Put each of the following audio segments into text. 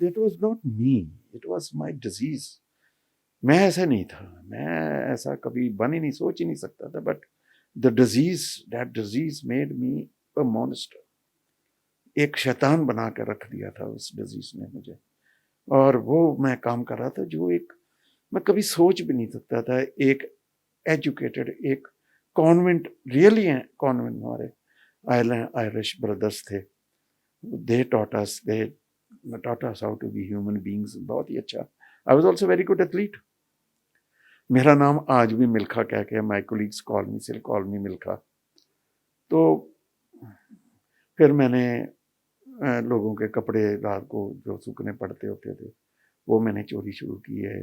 It was not me, it was my disease. मैं ऐसा नहीं था, मैं ऐसा कभी बन ही नहीं, सोच ही नहीं सकता था, but the disease, that disease made me a monster. एक शैतान बना कर रख दिया था उस डिजीज ने मुझे। और वो मैं काम कर रहा था जो एक मैं कभी सोच भी नहीं सकता था। एक एजुकेटेड, एक कॉन्वेंट, रियली कॉन्वेंट, हमारे आयरलैंड आयरिश ब्रदर्स थे, दे taught us how to be human beings। बहुत ही अच्छा। I was also very good athlete. मेरा नाम आज भी मिल्खा कह के, माई कोलीग्स कॉल मी, स्टिल कॉल मी मिल्खा। तो फिर मैंने लोगों के कपड़े रात को जो सूखने पड़ते होते थे वो मैंने चोरी शुरू की है।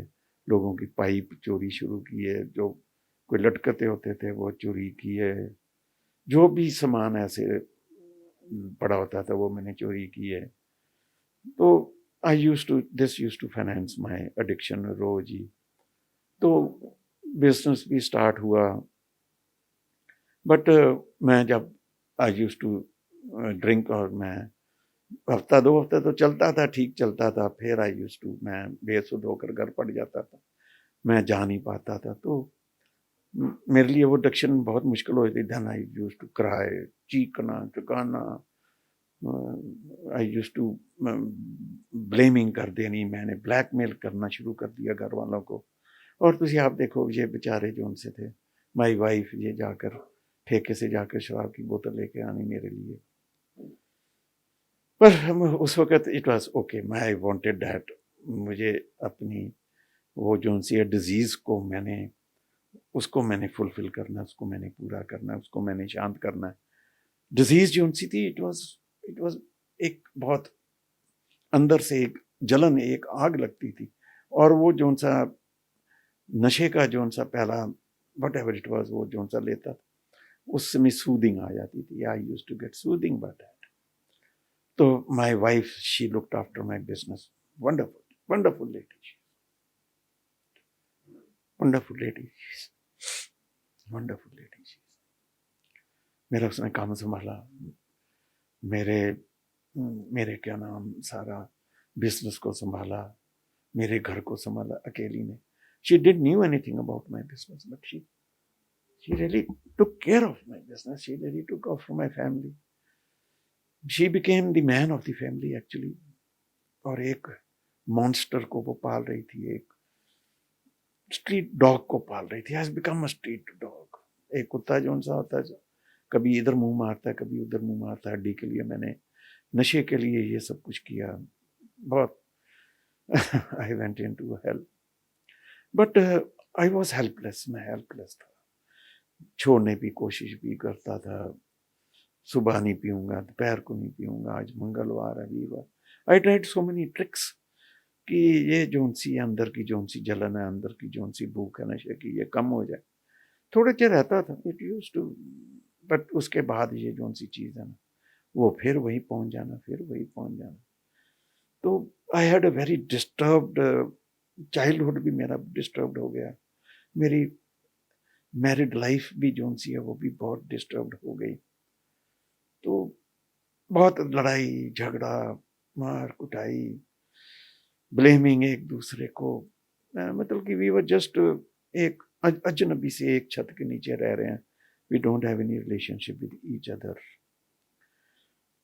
लोगों की पाइप चोरी शुरू की है, जो कोई लटकते होते थे वो चोरी की है। जो भी सामान ऐसे पड़ा होता था वो मैंने चोरी की है। तो this use to finance my addiction रोज ही। तो बिजनेस भी स्टार्ट हुआ, बट मैं जब आई यूज टू ड्रिंक, और मैं हफ्ता 2 हफ्ते तो चलता था, ठीक चलता था, फिर आई यूज टू, मैं बेसुध होकर घर पड़ जाता था, मैं जा नहीं पाता था। तो मेरे लिए वो एडिक्शन बहुत मुश्किल हो थी। Then I use to cry, चीखना चिल्लाना, आई यूज टू ब्लेमिंग कर देनी, मैंने ब्लैकमेल करना शुरू कर दिया घर वालों को। और तुझे आप देखो, ये बेचारे जो उनसे थे, माई वाइफ, ये जाकर ठेके से जाकर शराब की बोतल लेके आनी मेरे लिए। पर उस वक्त it was okay, I wanted that. मुझे अपनी वो जो सी डिजीज को उसको मैंने फुलफिल करना, उसको मैंने पूरा करना, उसको मैंने शांत करना है। डिजीज जो सी थी, इट वाज एक बहुत अंदर से एक जलन, एक आग लगती थी। और वो जो सा नशे का जो सा पहला वट एवर इट वॉज, वो जो सा लेता था उसमें सूदिंग आ जाती थी। I use to get soothing by that. तो my wife, she looked after my business. Wonderful wonderful lady, wonderful lady, wonderful lady. मेरा उसने काम संभाला, मेरे मेरे क्या नाम, सारा बिजनेस को संभाला, मेरे घर को संभाला अकेली ने। She didn't knew anything about my business, but she really took care of my business. She really took off for my family. She became the man of the family actually. और एक मॉन्स्टर को वो पाल रही थी, एक street dog को पाल रही थी। Has become a street dog. एक कुत्ता जो सा होता है, कभी इधर मुंह मारता है, कभी उधर मुंह मारता है। हड्डी के लिए मैंने, नशे के लिए ये सब कुछ किया, बहुत। I went into hello, but I was helpless. मैं हेल्पलेस था, छोड़ने की कोशिश भी करता था। सुबह नहीं पीऊंगा, दोपहर को नहीं पीऊंगा, आज मंगलवार है, वीरवार। I tried so many tricks कि ये जोन सी अंदर की जोन सी जलन है, अंदर की जोन सी भूख है नशे की, ये कम हो जाए। थोड़े देर रहता था, इट यूज टू, बट उसके बाद ये जोन सी चीज है ना, वो फिर वही पहुंच जाना, फिर वही पहुंच जाना। तो I had a very disturbed childhood, भी मेरा डिस्टर्ब्ड हो गया। मेरी मैरिड लाइफ भी जोन सी है वो भी बहुत डिस्टर्ब्ड हो गई। तो बहुत लड़ाई झगड़ा, मार कुटाई, ब्लेमिंग एक दूसरे को। मतलब कि वी वर जस्ट एक अजनबी से एक छत के नीचे रह रहे हैं। We don't have any relationship with each other.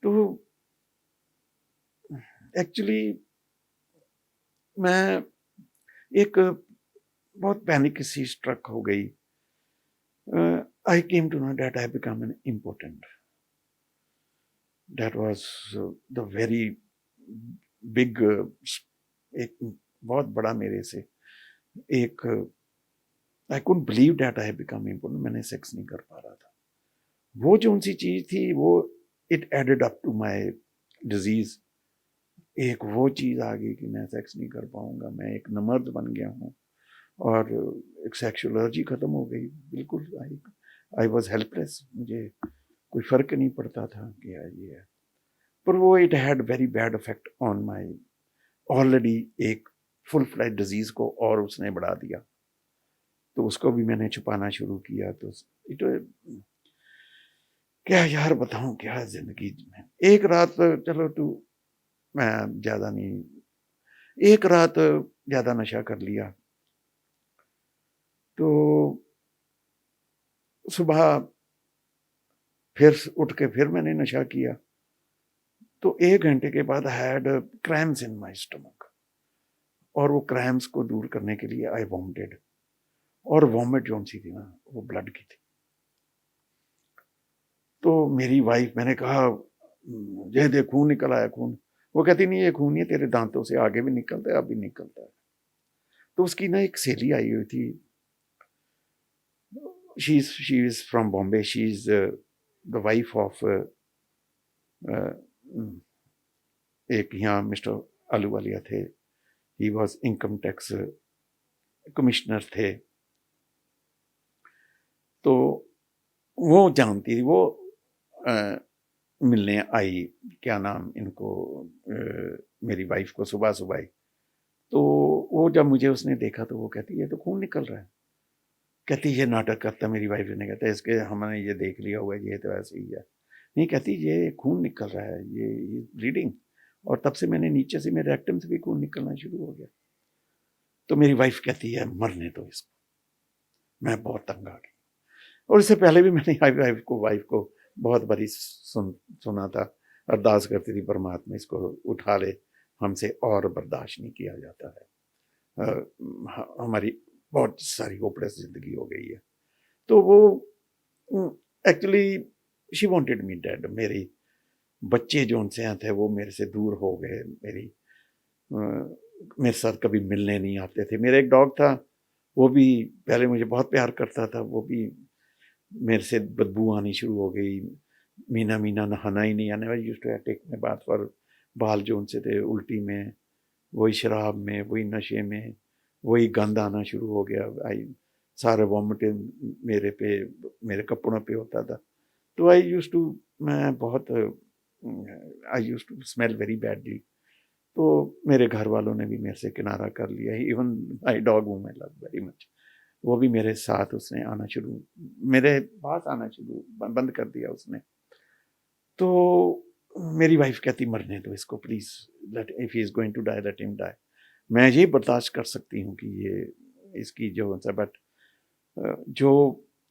तो एक्चुअली मैं एक बहुत पैनिक सी स्ट्रक हो गई। I came to know that I become an important. That was the very big, एक बहुत बड़ा मेरे से एक, I couldn't believe that I become important. मैंने सेक्स नहीं कर पा रहा था। वो जो उनसी चीज थी वो, it added up to my disease. एक वो चीज आ गई कि मैं सेक्स नहीं कर पाऊंगा, मैं एक नमर्द बन गया हूँ, और एक सेक्सुअल एनर्जी खत्म हो गई बिल्कुल। आई वॉज हेल्पलेस, मुझे कोई फर्क नहीं पड़ता था कि ये है। पर वो it had very bad effect on my already एक फुल फ्लैज डिजीज को, और उसने बढ़ा दिया। तो उसको भी मैंने छुपाना शुरू किया। तो इट, क्या यार बताऊं, क्या जिंदगी में। एक रात, चलो मैं ज्यादा नहीं एक रात ज़्यादा नशा कर लिया, तो सुबह फिर उठ के फिर मैंने नशा किया, तो 1 घंटे के बाद I had cramps in my stomach, और वो क्रैम्प्स को दूर करने के लिए आई वॉमिटेड, और वॉमिट जौन-सी थी ना, वो ब्लड की थी। तो मेरी वाइफ़, मैंने कहा, ये देख खून निकल आया खून। वो कहती, नहीं ये खून नहीं है, तेरे दाँतों से आगे भी निकलता है, अब भी निकलता है। तो उसकी ना एक सहेली आई हुई थी, she is from Bombay, she is the wife of एक यहाँ मिस्टर अहलूवालिया थे, he was income tax commissioner थे। तो वो जानती थी, वो अ, मिलने आई, क्या नाम इनको, मेरी वाइफ़ को सुबह-सुबह ही। तो वो जब मुझे उसने देखा तो वो कहती, ये तो खून निकल रहा है। कहती, ये नाटक करता है, मेरी वाइफ़ ने, कहता है इसके हमने ये देख लिया हुआ है, ये तो ऐसे ही है। नहीं, कहती ये खून निकल रहा है, ये ब्लीडिंग, और तब से मैंने नीचे से मेरे रेक्टम से भी खून निकलना शुरू हो गया। तो मेरी वाइफ़ कहती है, मरने दो इसको। मैं बहुत तंग आ गई, और इससे पहले भी मैंने वाइफ़ को बहुत बारी सुना था, अरदास करती थी, परमात्मा इसको उठा ले, हमसे और बर्दाश्त नहीं किया जाता है। हमारी बहुत सारी होपलेस ज़िंदगी हो गई है। तो वो actually she wanted me dead. मेरे बच्चे जो उनसे हैं थे वो मेरे से दूर हो गए, मेरे साथ कभी मिलने नहीं आते थे। मेरा एक डॉग था, वो भी पहले मुझे बहुत प्यार करता था, वो भी मेरे से बदबू आनी शुरू हो गई। मीना मीना नहाना ही नहीं, आने used to take my bath for, बाल जो उनसे थे उल्टी में, वही शराब में, वही नशे में, वही गंद आना शुरू हो गया। आई सारा वॉमिटिंग मेरे पे, मेरे कपड़ों पे होता था। तो मैं बहुत I used to smell very badly. तो मेरे घर वालों ने भी मेरे से किनारा कर लिया। Even my dog whom I love very much, वो भी मेरे साथ उसने आना शुरू, मेरे पास आना शुरू बंद कर दिया उसने। तो मेरी वाइफ कहती, मरने दो इसको please, let if he is going to die let him die. मैं ये बर्दाश्त कर सकती हूँ कि ये इसकी जो सा, बट जो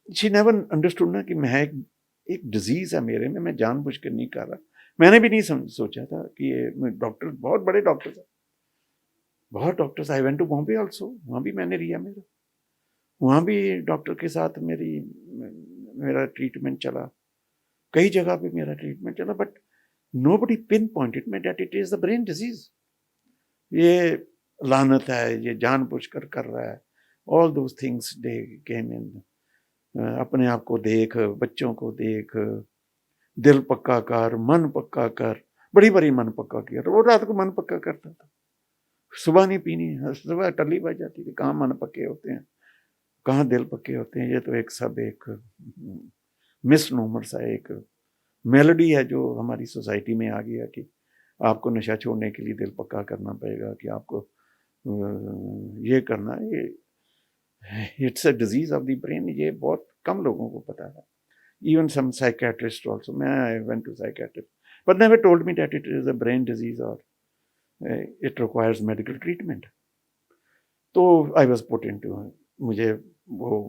शी नेवर अंडरस्टूड ना कि मैं एक डिजीज है मेरे में, मैं जानबूझ कर नहीं कर रहा। मैंने भी नहीं सोचा था कि ये डॉक्टर, बहुत बड़े डॉक्टर्स हैं, बहुत doctors, I went to Bombay also, वहाँ भी मैंने लिया मेरा, वहाँ भी डॉक्टर के साथ मेरा ट्रीटमेंट चला, कई जगह पे मेरा ट्रीटमेंट चला, but nobody pinpointed me that it is the brain disease. ये लानत है, ये जानबूझकर कर रहा है। ऑल दोज थिंग्स दे केम इन। अपने आप को देख, बच्चों को देख, दिल पक्का कर, मन पक्का कर। बड़ी बड़ी मन पक्का किया, तो वो रात को मन पक्का करता था, सुबह नहीं पीनी, सुबह टल्ली बज जाती थी। कहाँ मन पक्के होते हैं, कहाँ दिल पक्के होते हैं। ये तो एक सब एक मिसनोमर सा एक मेलोडी है जो हमारी सोसाइटी में आ गया कि आपको नशा छोड़ने के लिए दिल पक्का करना पड़ेगा, कि आपको ये करना है, ये it's a disease of the brain. ये बहुत कम लोगों को पता है। इवन सम साइकेट्रिस्ट आल्सो, मैं I went to psychiatrist but never told me that it is a brain disease और इट रिक्वायर्स मेडिकल ट्रीटमेंट। तो आई वाज पुट इनटू, मुझे वो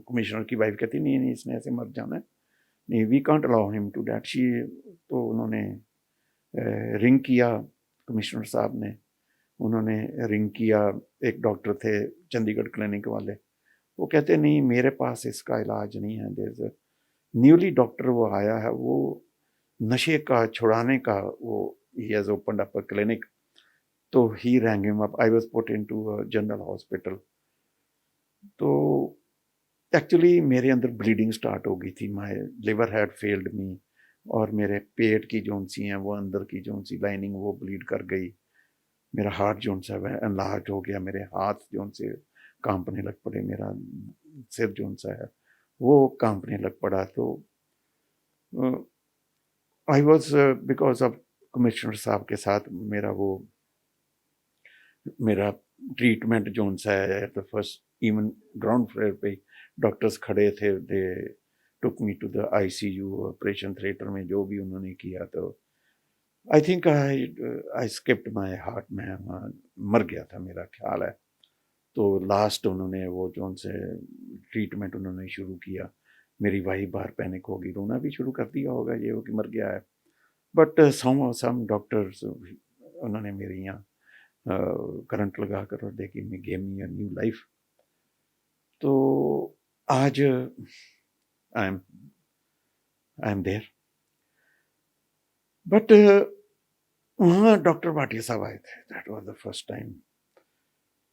कमिश्नर की वाइफ कहती, नहीं नहीं इसने ऐसे मर जाना है, नहीं we can't allow him to that. She, तो उन्होंने रिंग किया, कमिश्नर साहब ने, उन्होंने रिंग किया। एक डॉक्टर थे चंडीगढ़ क्लिनिक वाले, वो कहते नहीं मेरे पास इसका इलाज नहीं है। देयर न्यूली डॉक्टर वो आया है, वो नशे का छुड़ाने का, वो he has opened up a clinic. तो he rang him up, I was put into a general hospital. तो एक्चुअली मेरे अंदर ब्लीडिंग स्टार्ट हो गई थी, my liver had failed me, और मेरे पेट की जोन सी हैं वो अंदर की जोन सी लाइनिंग वो ब्लीड कर गई। मेरा हार्ट जोन सा वह एनलार्ज हो गया, मेरे हाथ जोन से कांपने लग पड़े, मेरा सिर जोन सा है वो कांपने लग पड़ा। तो I was because of commissioner साहब के साथ मेरा ट्रीटमेंट जोन सा है the first, even ground floor पे डॉक्टर्स खड़े थे, they took me to the ICU, operation theatre में जो भी उन्होंने किया। तो I think I skipped my heart, मैं मर गया था मेरा ख्याल है। तो लास्ट उन्होंने वो जो उनसे ट्रीटमेंट उन्होंने शुरू किया, मेरी वाइफ बाहर पैनिक होगी, रोना भी शुरू कर दिया होगा ये हो कि मर गया है। बट सम डॉक्टर्स उन्होंने मेरे यहाँ करंट लगा कर और देखी me gave me a new life. तो आज आई एम देयर। बट वहाँ डॉक्टर भाटिया साहब आए थे, that was the first time.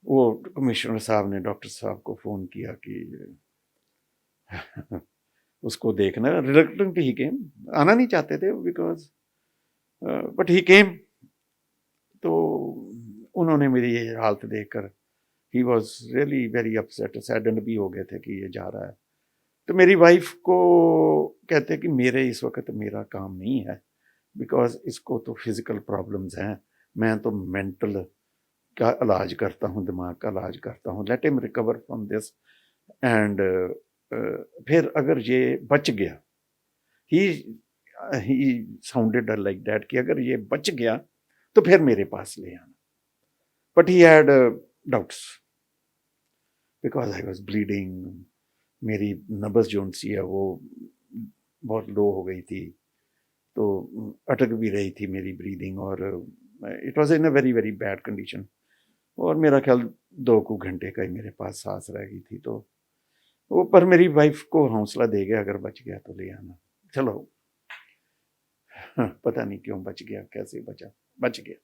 वो कमिश्नर साहब ने डॉक्टर साहब को फ़ोन किया कि उसको देखना। रिलक्टेंट ही केम, आना नहीं चाहते थे बिकॉज, बट ही केम। तो उन्होंने मेरी ये हालत देखकर he was really very upset, saddened भी हो गए थे कि ये जा रहा है। तो मेरी वाइफ को कहते कि मेरे इस वक्त मेरा काम नहीं है, बिकॉज इसको तो फिजिकल प्रॉब्लम्स हैं, मैं तो मेंटल का इलाज करता हूँ, दिमाग का इलाज करता हूँ, let him recover from this. And फिर अगर ये बच गया, ही साउंडेड लाइक दैट कि अगर ये बच गया तो फिर मेरे पास ले आना। But he had doubts because I was bleeding, मेरी नब्ज़ जो सी है वो बहुत लो हो गई थी, तो अटक भी रही थी मेरी ब्रीदिंग, और it was in a very very bad condition. और मेरा ख्याल 2 घंटे का ही मेरे पास सांस रह गई थी। तो वो पर मेरी वाइफ को हौसला दे गया अगर बच गया तो ले आना। चलो, पता नहीं क्यों बच गया, कैसे बचा, बच गया।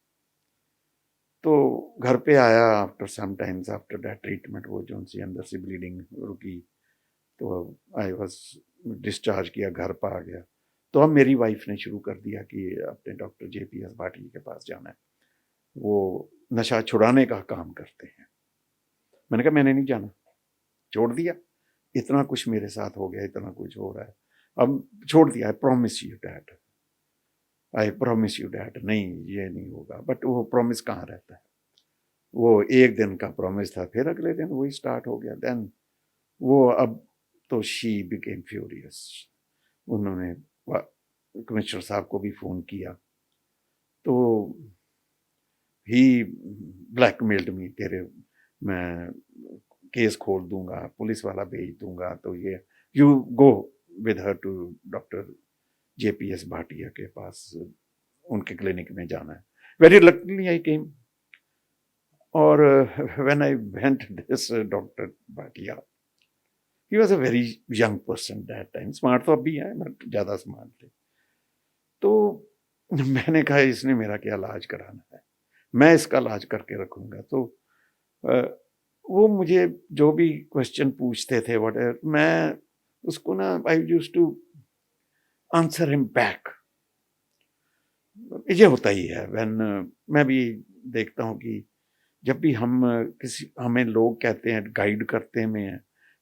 तो घर पे आया after some times after that treatment, वो जो सी अंदर से ब्लीडिंग रुकी, तो आई वॉज डिस्चार्ज किया, घर पर आ गया। तो अब मेरी वाइफ ने शुरू कर दिया कि अपने डॉक्टर JPS भाटिया के पास जाना है, वो नशा छुड़ाने का काम करते हैं। मैंने कहा मैंने नहीं जाना, छोड़ दिया, इतना कुछ मेरे साथ हो गया, इतना कुछ हो रहा है, अब छोड़ दिया। आई प्रॉमिस यू डैड, नहीं ये नहीं होगा। बट वो प्रॉमिस कहाँ रहता है, वो एक दिन का प्रॉमिस था, फिर अगले दिन वही स्टार्ट हो गया। देन वो अब तो शी बिकेम फ्यूरियस। उन्होंने कमिश्नर साहब को भी फ़ोन किया, तो ही ब्लैकमेल्ड मी, तेरे मैं केस खोल दूंगा, पुलिस वाला भेज दूंगा, तो ये you go with her to doctor JPS Bhatia के पास, उनके क्लिनिक में जाना है। वेरी लकीली आई केम, और when I went this doctor Bhatia, he was a very young person that time, smart तो अब भी है बट ज़्यादा स्मार्ट थे। तो मैंने कहा इसने मेरा क्या इलाज कराना है, मैं इसका इलाज करके रखूँगा। तो वो मुझे जो भी क्वेश्चन पूछते थे व्हाटएवर, मैं उसको ना I used to answer him back. ये होता ही है व्हेन, मैं भी देखता हूँ कि जब भी हम किसी, हमें लोग कहते हैं गाइड करते हैं,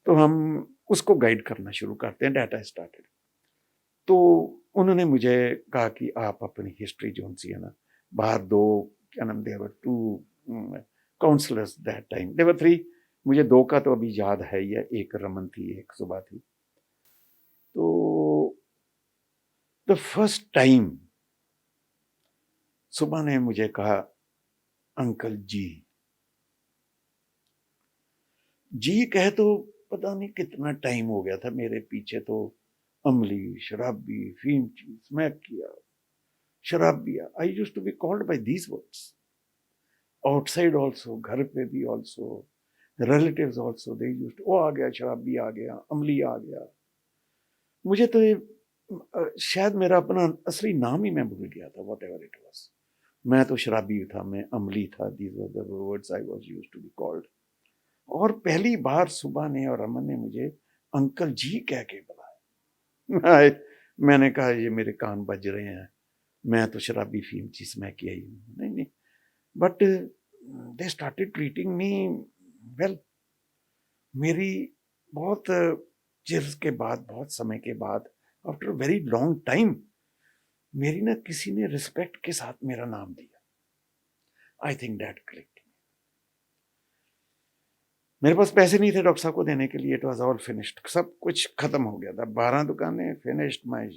तो हम उसको गाइड करना शुरू करते हैं। That I started. तो उन्होंने मुझे कहा कि आप अपनी हिस्ट्री जो सी है ना, बाहर दो, क्या नाम, देवर 2 काउंसलर्स दैट टाइम, देवर 3, मुझे 2 का तो अभी याद है ही है, एक रमन थी, एक सुबह थी। तो द फर्स्ट टाइम सुबह ने मुझे कहा अंकल जी, जी कहे तो पता नहीं कितना टाइम हो गया था मेरे पीछे, तो अमली, शराबी, फीम चीज, स्मैक किया, शराब पिया। I used to be called by these words outside also, घर पे भी also, relatives also, they used, वो आ गया, शराबी आ गया, अमली आ गया। मुझे तो ये शायद मेरा अपना असली नाम ही मैं भूल गया था, वॉट एवर इट वॉज। मैं तो शराबी था, मैं अमली था, these were the words I was used to be called. और पहली बार सुबह ने और अमन ने मुझे अंकल जी कह के बुलाया। मैंने कहा ये मेरे कान बज रहे हैं, मैं तो शराबी फीम चीज मैं किया ही नहीं, नहीं। But they started treating me well. मेरी बहुत चिर के बाद, बहुत समय के बाद, आफ्टर वेरी लॉन्ग टाइम, मेरी ना किसी ने रिस्पेक्ट के साथ मेरा नाम दिया। I think that click. मेरे पास पैसे नहीं थे डॉक्टर साहब को देने के लिए, इट वॉज ऑल फिनिश्ड, सब कुछ खत्म हो गया था, 12 दुकानें फिनिश्ड, माई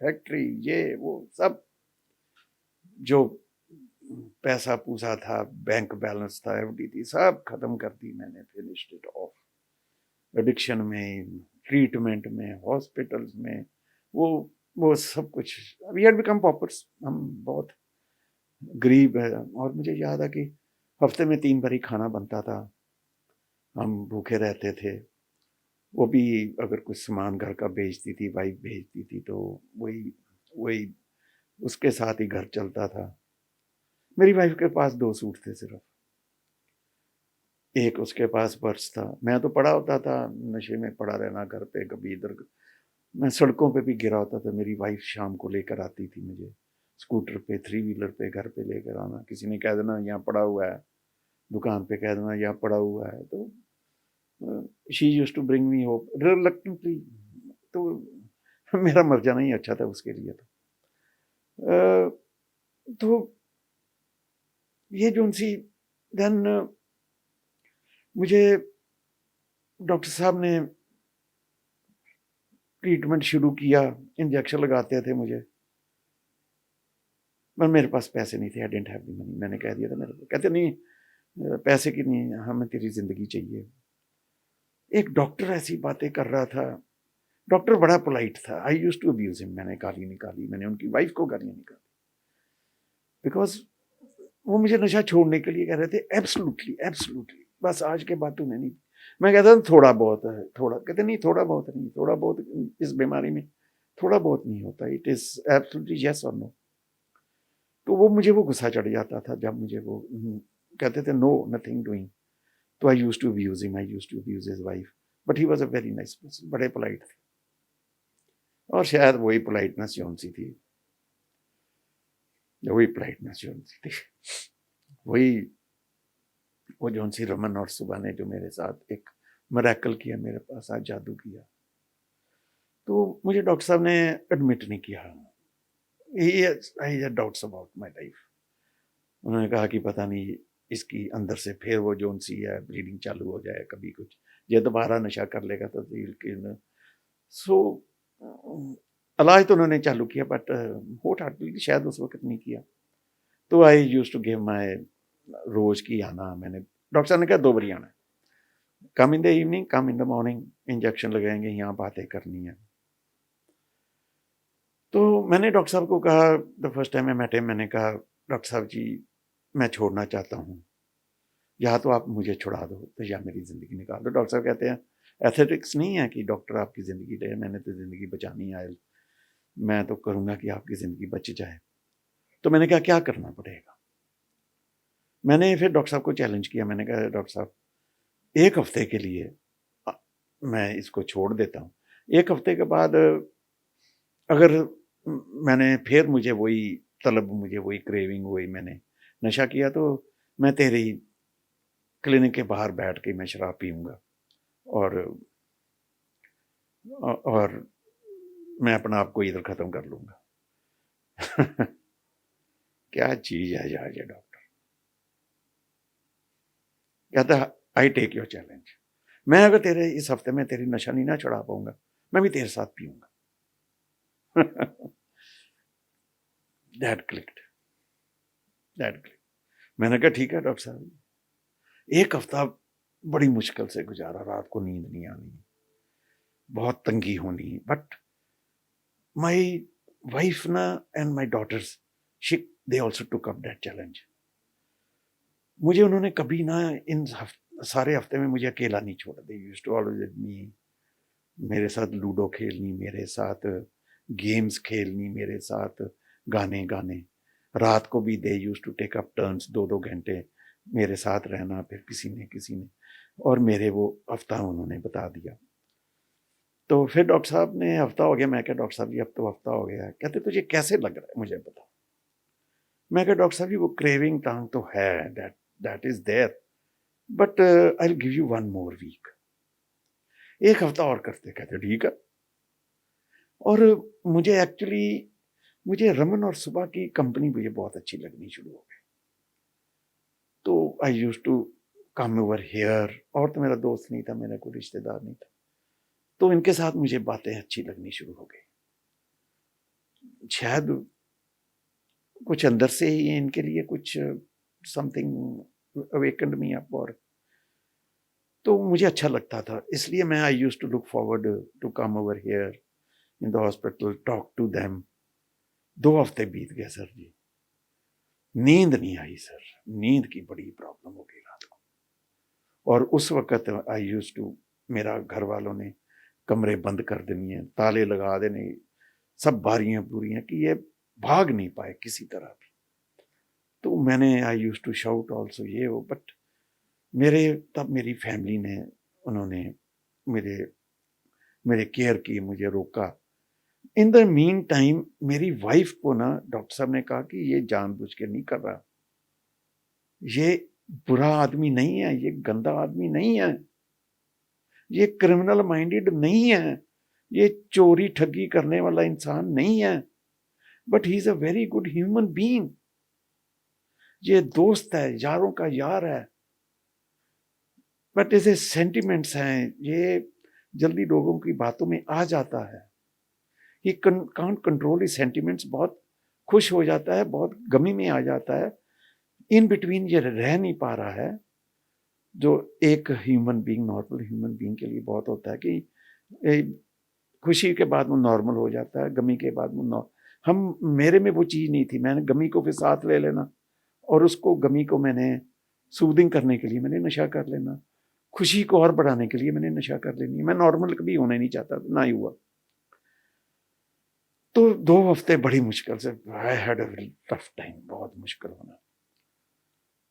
फैक्ट्री, ये वो सब। जो पैसा पूसा था, बैंक बैलेंस था, एफडी थी, सब खत्म कर दी मैंने, फिनिश्ड इट ऑफ। एडिक्शन में, ट्रीटमेंट में, हॉस्पिटल्स में, वो सब कुछ। वी हैड बिकम पॉपर्स, हम बहुत गरीब है। और मुझे याद है कि हफ्ते में 3 बारी खाना बनता था, हम भूखे रहते थे। वो भी अगर कुछ सामान घर का भेजती थी, वाइफ भेजती थी, तो वही वही उसके साथ ही घर चलता था। मेरी वाइफ के पास 2 सूट थे सिर्फ, एक उसके पास पर्स था। मैं तो पड़ा होता था, नशे में पड़ा रहना घर पे, कभी इधर। मैं सड़कों पे भी गिरा होता था, मेरी वाइफ शाम को लेकर आती थी मुझे, स्कूटर पे, 3 व्हीलर पे घर पे लेकर आना। किसी ने कह देना यहाँ पड़ा हुआ है, दुकान पे कह देना यहाँ पड़ा हुआ है, तो she used to bring me hope reluctantly. तो मेरा मर जाना ही अच्छा था उसके लिए। तो ये जो सी देन मुझे डॉक्टर साहब ने ट्रीटमेंट शुरू किया, इंजेक्शन लगाते थे मुझे, पर मेरे पास पैसे नहीं थे। आई डेंट हैव द मनी। मैंने कह दिया था मेरे को, कहते नहीं पैसे की नहीं, हमें तेरी जिंदगी चाहिए। एक डॉक्टर ऐसी बातें कर रहा था, डॉक्टर बड़ा पोलाइट था। I used to abuse him. मैंने गाली निकाली, मैंने उनकी वाइफ को गालियां निकाली, बिकॉज वो मुझे नशा छोड़ने के लिए कह रहे थे। एब्सोल्युटली एब्सोल्युटली, बस आज के बाद तूने नहीं। मैं कहता था थोड़ा बहुत है, थोड़ा। कहते नहीं थोड़ा बहुत नहीं, थोड़ा बहुत इस बीमारी में थोड़ा बहुत नहीं होता, इट इज एब्सोल्युटली यस और नो। तो वो मुझे वो गुस्सा चढ़ जाता था जब मुझे वो कहते थे नो नथिंग डूइंग। तो I used to abuse him, I used to abuse his wife, but he was a very nice person, बड़े पोलाइट थे। और शायद वही पोलाइटनेस जोन सी थी, वही पोलाइटनेस जोन सी थी, वही वो जोन सी रमन और सुबह ने जो मेरे साथ एक मिरेकल किया, मेरे पास आज जादू किया। तो मुझे डॉक्टर साहब ने एडमिट नहीं किया। He had doubts about my life. उन्होंने कहा कि पता नहीं इसकी अंदर से फिर वो जोन सी है, ब्लीडिंग चालू हो जाए, कभी कुछ, ये दोबारा नशा कर लेगा तो सो इलाज तो उन्होंने चालू किया, बट होट हार्टली शायद उस वक्त नहीं किया। तो I used to give my, रोज की आना। मैंने, डॉक्टर साहब ने कहा 2 बारी आना, come in the evening, come in the morning, injection लगाएंगे, यहाँ बातें करनी है। तो मैंने डॉक्टर साहब को कहा, the first time I met him, मैंने कहा डॉक्टर साहब जी मैं छोड़ना चाहता हूँ, या तो आप मुझे छुड़ा दो तो या मेरी ज़िंदगी निकाल दो। डॉक्टर साहब कहते हैं एथेटिक्स नहीं है कि डॉक्टर आपकी ज़िंदगी ले, मैंने तो ज़िंदगी बचानी है, मैं तो करूँगा कि आपकी ज़िंदगी बच जाए। तो मैंने कहा क्या करना पड़ेगा। मैंने फिर डॉक्टर साहब को चैलेंज किया, मैंने कहा डॉक्टर साहब 1 हफ्ते के लिए मैं इसको छोड़ देता हूँ, 1 हफ्ते के बाद अगर मैंने फिर मुझे वही तलब, मुझे वही क्रेविंग, वही मैंने नशा किया, तो मैं तेरी क्लिनिक के बाहर बैठ के मैं शराब पीऊंगा और और मैं अपना आप को इधर खत्म कर लूंगा। क्या चीज है यार ये डॉक्टर। कहता आई टेक योर चैलेंज, मैं अगर तेरे इस हफ्ते में तेरी नशा नहीं ना छुड़ा पाऊंगा, मैं भी तेरे साथ पीऊंगा। That clicked, that click. मैंने कहा ठीक है डॉक्टर साहब। 1 हफ्ता बड़ी मुश्किल से गुजारा, रात को नींद नहीं आनी, बहुत तंगी होनी, बट माई वाइफ ना and my daughters, they also took up that challenge. मुझे उन्होंने कभी ना इन सारे हफ्ते में मुझे अकेला नहीं छोड़ा। They used to always with me, मेरे साथ लूडो खेलनी, मेरे साथ गेम्स खेलनी, मेरे साथ गाने गाने। रात को भी they used to take up turns, 2-2 घंटे मेरे साथ रहना, फिर किसी ने और मेरे वो हफ्ता उन्होंने बता दिया। तो फिर डॉक्टर साहब ने, हफ्ता हो गया, मैं क्या डॉक्टर साहब जी अब तो हफ्ता हो गया। कहते तुझे कैसे लग रहा है मुझे बता। मैं क्या डॉक्टर साहब जी वो क्रेविंग टांग तो है, that is there, but I will give you 1 more week, 1 हफ्ता और करते। कहते ठीक है। और मुझे एक्चुअली, मुझे रमन और सुबह की कंपनी मुझे बहुत अच्छी लगनी शुरू हो गई। तो I used to come over here, और तो मेरा दोस्त नहीं था, मेरा कोई रिश्तेदार नहीं था, तो इनके साथ मुझे बातें अच्छी लगनी शुरू हो गई। शायद कुछ अंदर से ही इनके लिए कुछ समथिंग अवेकन्ड मी अप, और तो मुझे अच्छा लगता था, इसलिए मैं I used to look forward to come over here in the hospital, talk to them. 2 हफ्ते बीत गए सर जी, नींद नहीं आई सर, नींद की बड़ी प्रॉब्लम हो गई रात को। और उस वक्त आई यूज्ड टू, मेरा घर वालों ने कमरे बंद कर देनी है, ताले लगा देने, सब बारियां पूरियां कि ये भाग नहीं पाए किसी तरह भी। तो मैंने I used to shout also ये वो, बट मेरे तब मेरी फैमिली ने, उन्होंने मेरे मेरे केयर की, मुझे रोका। इन द मीन टाइम मेरी वाइफ को ना डॉक्टर साहब ने कहा कि ये जानबूझ के नहीं कर रहा, ये बुरा आदमी नहीं है, ये गंदा आदमी नहीं है, ये क्रिमिनल माइंडेड नहीं है, ये चोरी ठगी करने वाला इंसान नहीं है, but he is a very good human being, ये दोस्त है, यारों का यार है। बट ऐसे सेंटिमेंट्स हैं, ये जल्दी लोगों की बातों में आ जाता है। He can't control his sentiments, बहुत खुश हो जाता है, बहुत गमी में आ जाता है, इन बिटवीन ये रह नहीं पा रहा है। जो एक human being, normal human being के लिए बहुत होता है कि खुशी के बाद वो नॉर्मल हो जाता है, गमी के बाद वो हम, मेरे में वो चीज़ नहीं थी। मैंने गमी को फिर साथ ले लेना, और उसको, गमी को मैंने सूदिंग करने के लिए मैंने नशा कर लेना, खुशी को और बढ़ाने के लिए मैंने नशा कर लेनी। मैं नॉर्मल कभी होना ही नहीं चाहता, ना ही हुआ। तो 2 हफ्ते बड़ी मुश्किल से, I had a tough time, बहुत मुश्किल होना,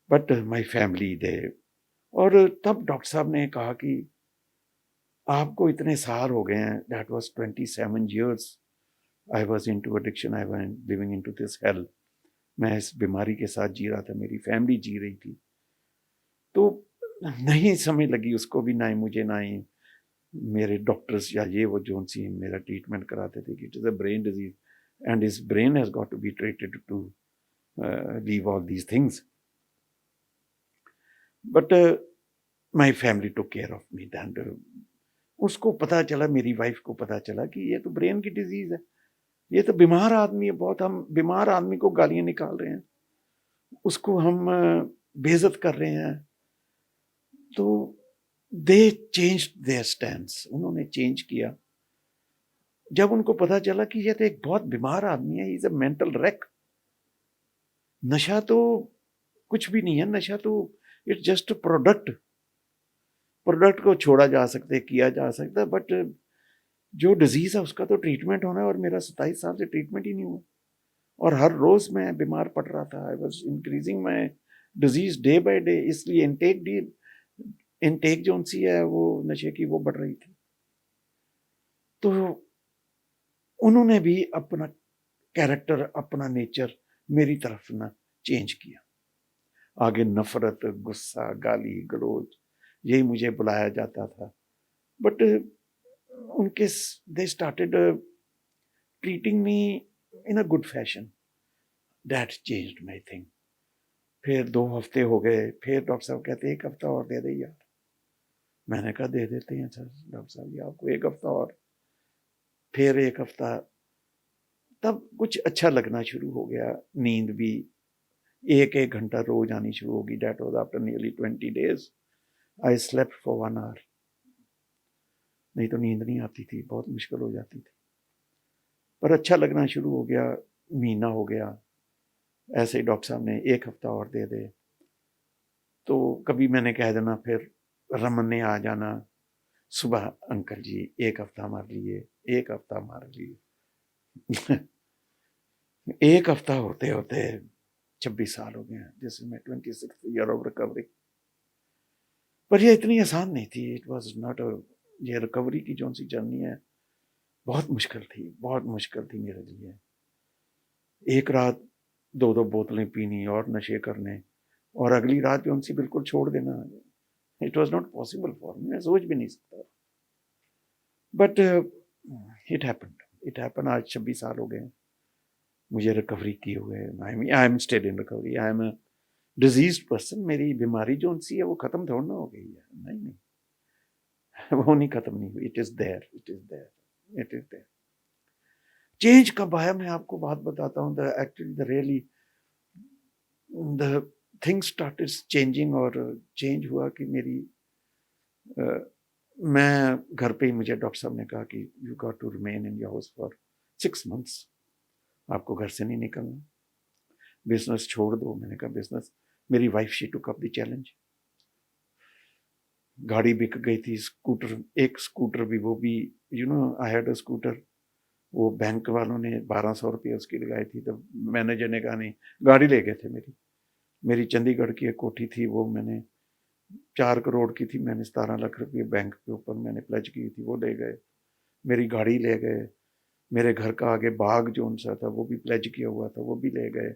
बट माई फैमिली दे। और तब डॉक्टर साहब ने कहा कि आपको इतने साल हो गए हैं, that was 27 years I was in to addiction, I was living into this hell. मैं इस बीमारी के साथ जी रहा था, मेरी फैमिली जी रही थी। तो नहीं समझ लगी उसको भी, ना ही मुझे, ना ही मेरे डॉक्टर्स या ये वो जो सी मेरा ट्रीटमेंट कराते थे कि it is a brain disease and his brain has got to be treated to leave all these things. But my family took care of me and उसको पता चला, मेरी वाइफ को पता चला कि ये तो ब्रेन की डिजीज है, ये तो बीमार आदमी है बहुत, हम बीमार आदमी को गालियां निकाल रहे हैं, उसको हम बेइज्जत कर रहे हैं। तो दे चेंज देयर स्टैंड्स, उन्होंने चेंज किया। जब उनको पता चला कि ये तो एक बहुत बीमार आदमी है, इज अ मेंटल रेक, नशा तो कुछ भी नहीं है, नशा तो इट्स जस्ट प्रोडक्ट, प्रोडक्ट को छोड़ा जा सकता है, किया जा सकता है, बट जो डिजीज है उसका तो ट्रीटमेंट होना है। और मेरा 27 साल से ट्रीटमेंट ही नहीं हुआ, और हर रोज मैं बीमार पड़ रहा था। I was increasing my disease day by day, इसलिए इनटेक जो सी है वो नशे की वो बढ़ रही थी। तो उन्होंने भी अपना कैरेक्टर, अपना नेचर मेरी तरफ ना चेंज किया। आगे नफरत, गुस्सा, गाली गलौज, यही मुझे बुलाया जाता था। बट उनके, they started treating me in a good fashion, that changed my thing. फिर 2 हफ्ते हो गए, फिर डॉक्टर साहब कहते 1 हफ्ता और दे दे यार। मैंने कहा दे देते हैं सर, डॉक्टर साहब जी आपको 1 हफ्ता और। फिर 1 हफ्ता, तब कुछ अच्छा लगना शुरू हो गया, नींद भी 1-1 घंटा रोज आनी शुरू होगी। That was after nearly 20 days I slept for 1 hour, नहीं तो नींद नहीं आती थी, बहुत मुश्किल हो जाती थी। पर अच्छा लगना शुरू हो गया, महीना हो गया, ऐसे ही डॉक्टर साहब ने 1 हफ्ता और दे दे। तो कभी मैंने कह देना, फिर रमन ने आ जाना सुबह, अंकल जी 1 हफ्ता हमारे लिए, 1 हफ्ता हमारे लिए। 1 हफ्ता होते होते 26 साल हो गए, जैसे मैं 26th year ऑफ रिकवरी। पर ये इतनी आसान नहीं थी, इट वॉज नॉट अ, ये रिकवरी की जो सी जर्नी है बहुत मुश्किल थी, बहुत मुश्किल थी मेरे लिए। एक रात 2-2 बोतलें पीनी और नशे करने, और अगली रात जो सी बिल्कुल छोड़ देना, it was not possible for me, मैं सोच भी नहीं सकता। But it happen. आज 26 साल हो गए मुझे रिकवरी किए हुए। I am still in recovery, I am a diseased person. मेरी बीमारी जो सी है वो खत्म थोड़ा ना हो गई है, नहीं नहीं, वो नहीं खत्म नहीं हुई, it is there, it is there, it is there. Change कब आया, मैं आपको बात बताता हूँ। The actually the really the things started changing, और चेंज हुआ कि मेरी मैं घर पे ही, मुझे डॉक्टर साहब ने कहा कि you got to remain in your house for 6 months, आपको घर से नहीं निकलना, बिजनेस छोड़ दो। मैंने कहा बिजनेस, मेरी wife she took up the challenge. गाड़ी बिक गई थी, स्कूटर, एक स्कूटर भी, वो भी आई हैड अ स्कूटर, वो बैंक वालों ने 1200 रुपये उसकी लगाई थी, तो मैनेजर ने कहा नहीं, गाड़ी ले गए थे मेरी। मेरी चंडीगढ़ की एक कोठी थी, वो मैंने 4 करोड़ की थी, मैंने 17 लाख रुपये बैंक के ऊपर मैंने प्लेज की थी, वो ले गए। मेरी गाड़ी ले गए, मेरे घर का आगे बाग जो सा था वो भी प्लेज किया हुआ था, वो भी ले गए।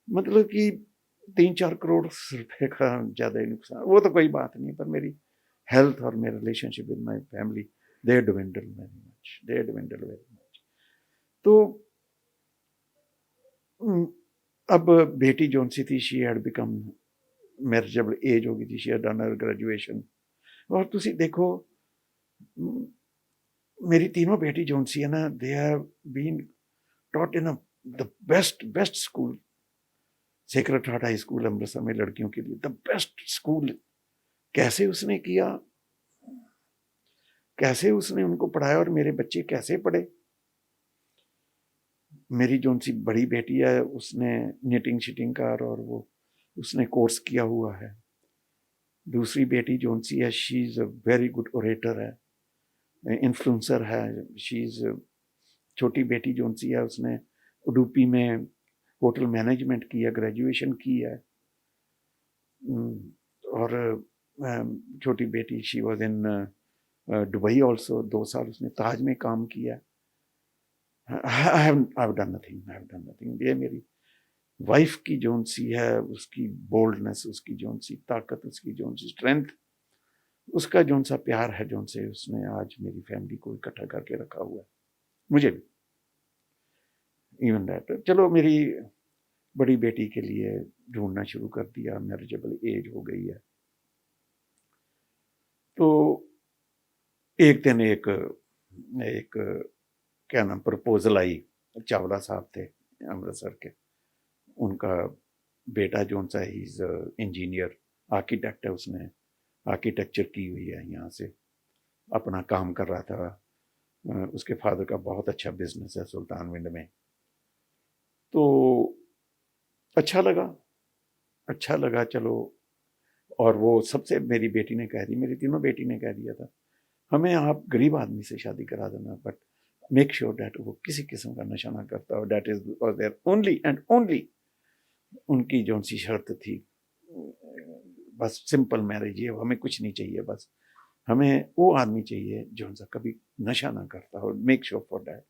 मतलब कि 3-4 करोड़ रुपए का ज़्यादा ही नुकसान। वो तो कोई बात नहीं, पर मेरी हेल्थ और मेरा relationship with my family, they dwindled very much, they dwindled very much. तो अब बेटी जोन सी थी, शी हैड बिकम, मेरे जब एज हो गई थी, she had done her graduation. और तुसी देखो, मेरी तीनों बेटी जोन सी है ना, they have been taught in the best best school, sacred heart high school Amritsar में लड़कियों के लिए, द बेस्ट स्कूल। कैसे उसने किया, कैसे उसने उनको पढ़ाया, और मेरे बच्चे कैसे पढ़े। मेरी जो सी बड़ी बेटी है, उसने निटिंग शिटिंग का और वो उसने कोर्स किया हुआ है। दूसरी बेटी जो सी है, she is a very good orator है, इन्फ्लुएंसर है, शी इज़। छोटी बेटी जो सी है, उसने उडुपी में होटल मैनेजमेंट किया, ग्रेजुएशन की है। और छोटी बेटी, she was in Dubai also, 2 साल उसने ताज में काम किया। I done nothing. ये मेरी वाइफ की जोन सी है, उसकी बोल्डनेस, उसकी जोन सी ताकत, उसकी जोन सी स्ट्रेंथ, उसका जोन सा प्यार है, जोन से उसने आज मेरी फैमिली को इकट्ठा करके रखा हुआ है, मुझे भी। इवन दैट, चलो मेरी बड़ी बेटी के लिए ढूंढना शुरू कर दिया, मैरिजेबल एज हो गई है। तो एक दिन एक एक क्या नाम, प्रपोजल आई। चावला साहब थे अमृतसर के, उनका बेटा जो सा, ही इज इंजीनियर, आर्किटेक्ट है, उसने आर्किटेक्चर की हुई है, यहाँ से अपना काम कर रहा था। उसके फादर का बहुत अच्छा बिजनेस है सुल्तान विंड में। तो अच्छा लगा चलो। और वो सबसे, मेरी बेटी ने कह दी, मेरी तीनों बेटी ने कह दिया था, हमें आप गरीब आदमी से शादी करा देना, बट मेक श्योर डैट वो किसी किस्म का नशा ना करता हो। That is was there only and only, उनकी जो सी शर्त थी। बस सिंपल मैरिज है, हमें कुछ नहीं चाहिए, बस हमें वो आदमी चाहिए जो सा कभी नशा ना करता हो, मेक श्योर फॉर डैट।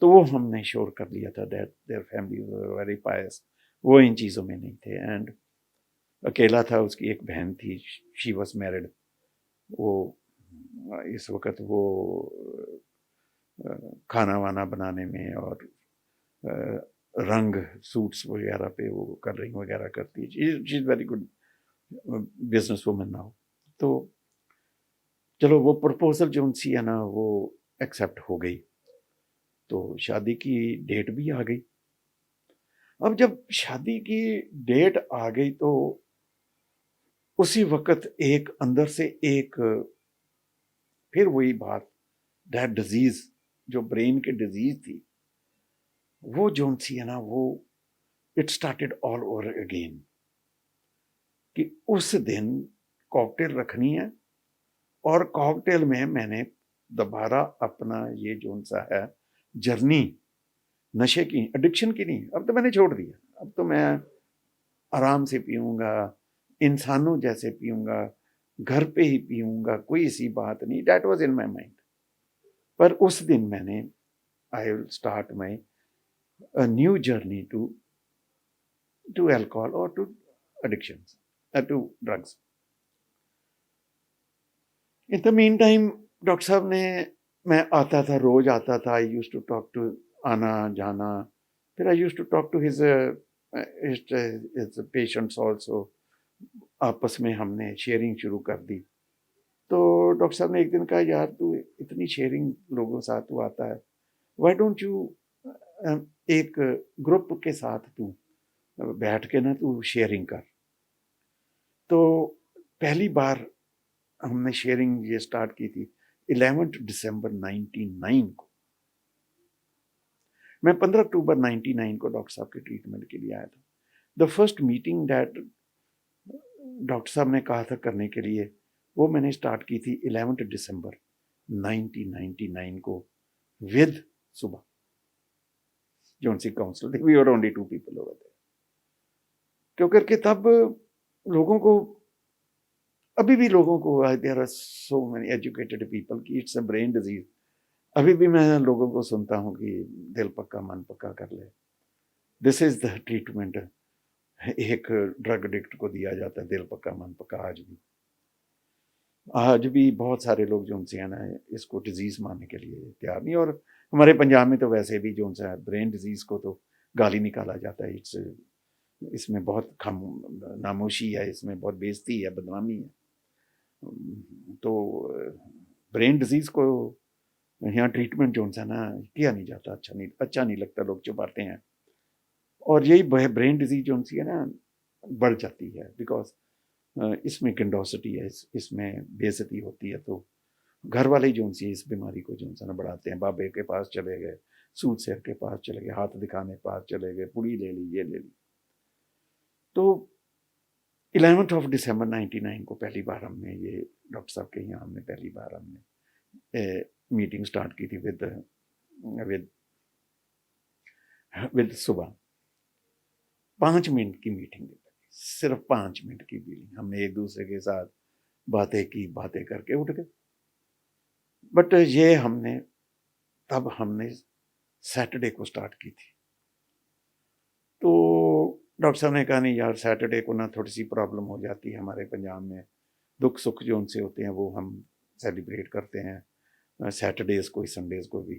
तो वो हमने श्योर कर लिया था, दैट देयर फैमिली वेरी पायस, वो इन चीज़ों में नहीं थे। एंड अकेला था, उसकी एक बहन थी, शी वॉज मैरिड। वो इस वक्त वो खाना वाना बनाने में और रंग सूट्स वगैरह पे वो कलरिंग वगैरह करती है। She is very good business woman now. तो चलो वो प्रपोजल जो सी है ना, वो एक्सेप्ट हो गई। तो शादी की डेट भी आ गई। अब जब शादी की डेट आ गई, तो उसी वक्त एक अंदर से एक, फिर वही बात, दैट डिजीज, जो ब्रेन की डिजीज थी, वो जो सी है ना, वो it started all over again. कि उस दिन कॉकटेल रखनी है, और कॉकटेल में मैंने दोबारा अपना ये जो सा है जर्नी, नशे की, एडिक्शन की नहीं, अब तो मैंने छोड़ दिया। अब तो मैं आराम से पीऊंगा, इंसानों जैसे पीऊंगा, घर पे ही पीऊंगा, कोई ऐसी बात नहीं। That was in my mind. पर उस दिन मैंने, I will start my a new journey to alcohol और to addictions, to drugs. In the mean time doctor साहब ने, मैं आता था, रोज आता था, I used to talk to, आना जाना। फिर I used to talk to his patients also. आपस में हमने शेयरिंग शुरू कर दी। तो डॉक्टर साहब ने एक दिन कहा, यार तू इतनी शेयरिंग लोगों के साथ तू आता है, व्हाई डोंट यू एक ग्रुप के साथ तू बैठ के ना तू शेयरिंग कर। तो पहली बार हमने शेयरिंग ये स्टार्ट की थी 11 दिसंबर 99 को। मैं 15 अक्टूबर 99 को डॉक्टर साहब के ट्रीटमेंट के लिए आया था। The first meeting that doctor साहब ने कहा था करने के लिए, वो मैंने स्टार्ट की थी 11 दिसंबर 1999 को विद सुबह, जो सी काउंसिल थी। We were only 2 people over there. क्यों करके तब लोगों को, अभी भी लोगों को, there are so many educated people कि इट्स अ ब्रेन डिजीज। अभी भी मैं लोगों को सुनता हूँ कि दिल पक्का मन पक्का कर ले, दिस इज द ट्रीटमेंट। एक ड्रग एडिक्ट को दिया जाता है दिल पक्का मन पक्का। आज भी बहुत सारे लोग जो उनसे है ना इसको डिजीज मानने के लिए तैयार नहीं। और हमारे पंजाब में तो वैसे भी जो उनसे ब्रेन डिजीज को तो गाली निकाला जाता है। इसमें बहुत खम नामोशी है, इसमें बहुत बेइज्जती है, बदनामी है। तो ब्रेन डिजीज को यहाँ ट्रीटमेंट जो है ना किया नहीं जाता, अच्छा नहीं लगता, लोग चुपाते हैं। और यही ब्रेन डिजीज जो है ना बढ़ जाती है, बिकॉज इसमें कंडोसिटी है, इसमें बेइज्जती होती है। तो घर वाले जो सी इस बीमारी को जो है ना बढ़ाते हैं। बाबे के पास चले गए, सूद सेठ के पास चले गए, हाथ दिखाने पास चले गए, पुड़ी ले ली, ये ले ली। तो 11 दिसंबर 99 को पहली बार हमने ये डॉक्टर साहब के यहाँ हमने पहली बार हमने मीटिंग स्टार्ट की थी विद विद सुबह। 5 मिनट की मीटिंग, सिर्फ 5 मिनट की मीटिंग। हमने एक दूसरे के साथ बातें की, बातें करके उठ गए। बट ये हमने सैटरडे को स्टार्ट की थी। तो डॉक्टर साहब ने कहा नहीं यार, सैटरडे को ना थोड़ी सी प्रॉब्लम हो जाती है हमारे पंजाब में, दुख सुख जो उनसे होते हैं वो हम सेलिब्रेट करते हैं सैटरडेज को ही, संडेज को भी।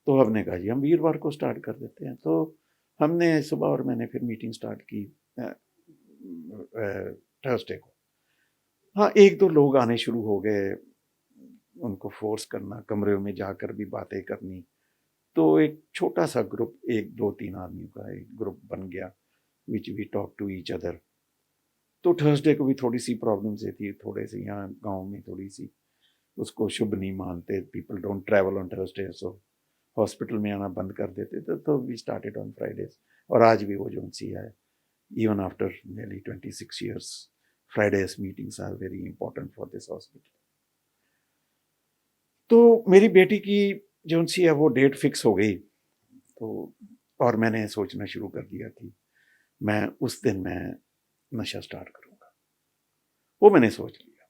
तो हमने कहा जी हम वीरवार को स्टार्ट कर देते हैं। तो हमने सुबह और मैंने फिर मीटिंग स्टार्ट की थर्सडे को। हाँ, एक दो लोग आने शुरू हो गए, उनको फोर्स करना, कमरे में जाकर भी बातें करनी। तो एक छोटा सा ग्रुप, 1 2 3 आदमियों का एक ग्रुप बन गया, which we talk to each other. तो थर्सडे को भी थोड़ी सी प्रॉब्लम से थी, थोड़े से यहाँ गांव में थोड़ी सी उसको शुभ नहीं मानते, people don't travel on Thursday, so hospital में आना बंद कर देते थे। तो वी स्टार्टेड ऑन फ्राइडेज। और आज भी वो जो सी है, even after nearly 26 years, Fridays meetings are very important for this hospital. तो मेरी बेटी की जो सी है वो डेट फिक्स हो गई। तो और मैंने सोचना शुरू कर दिया कि मैं उस दिन मैं नशा स्टार्ट करूंगा, वो मैंने सोच लिया।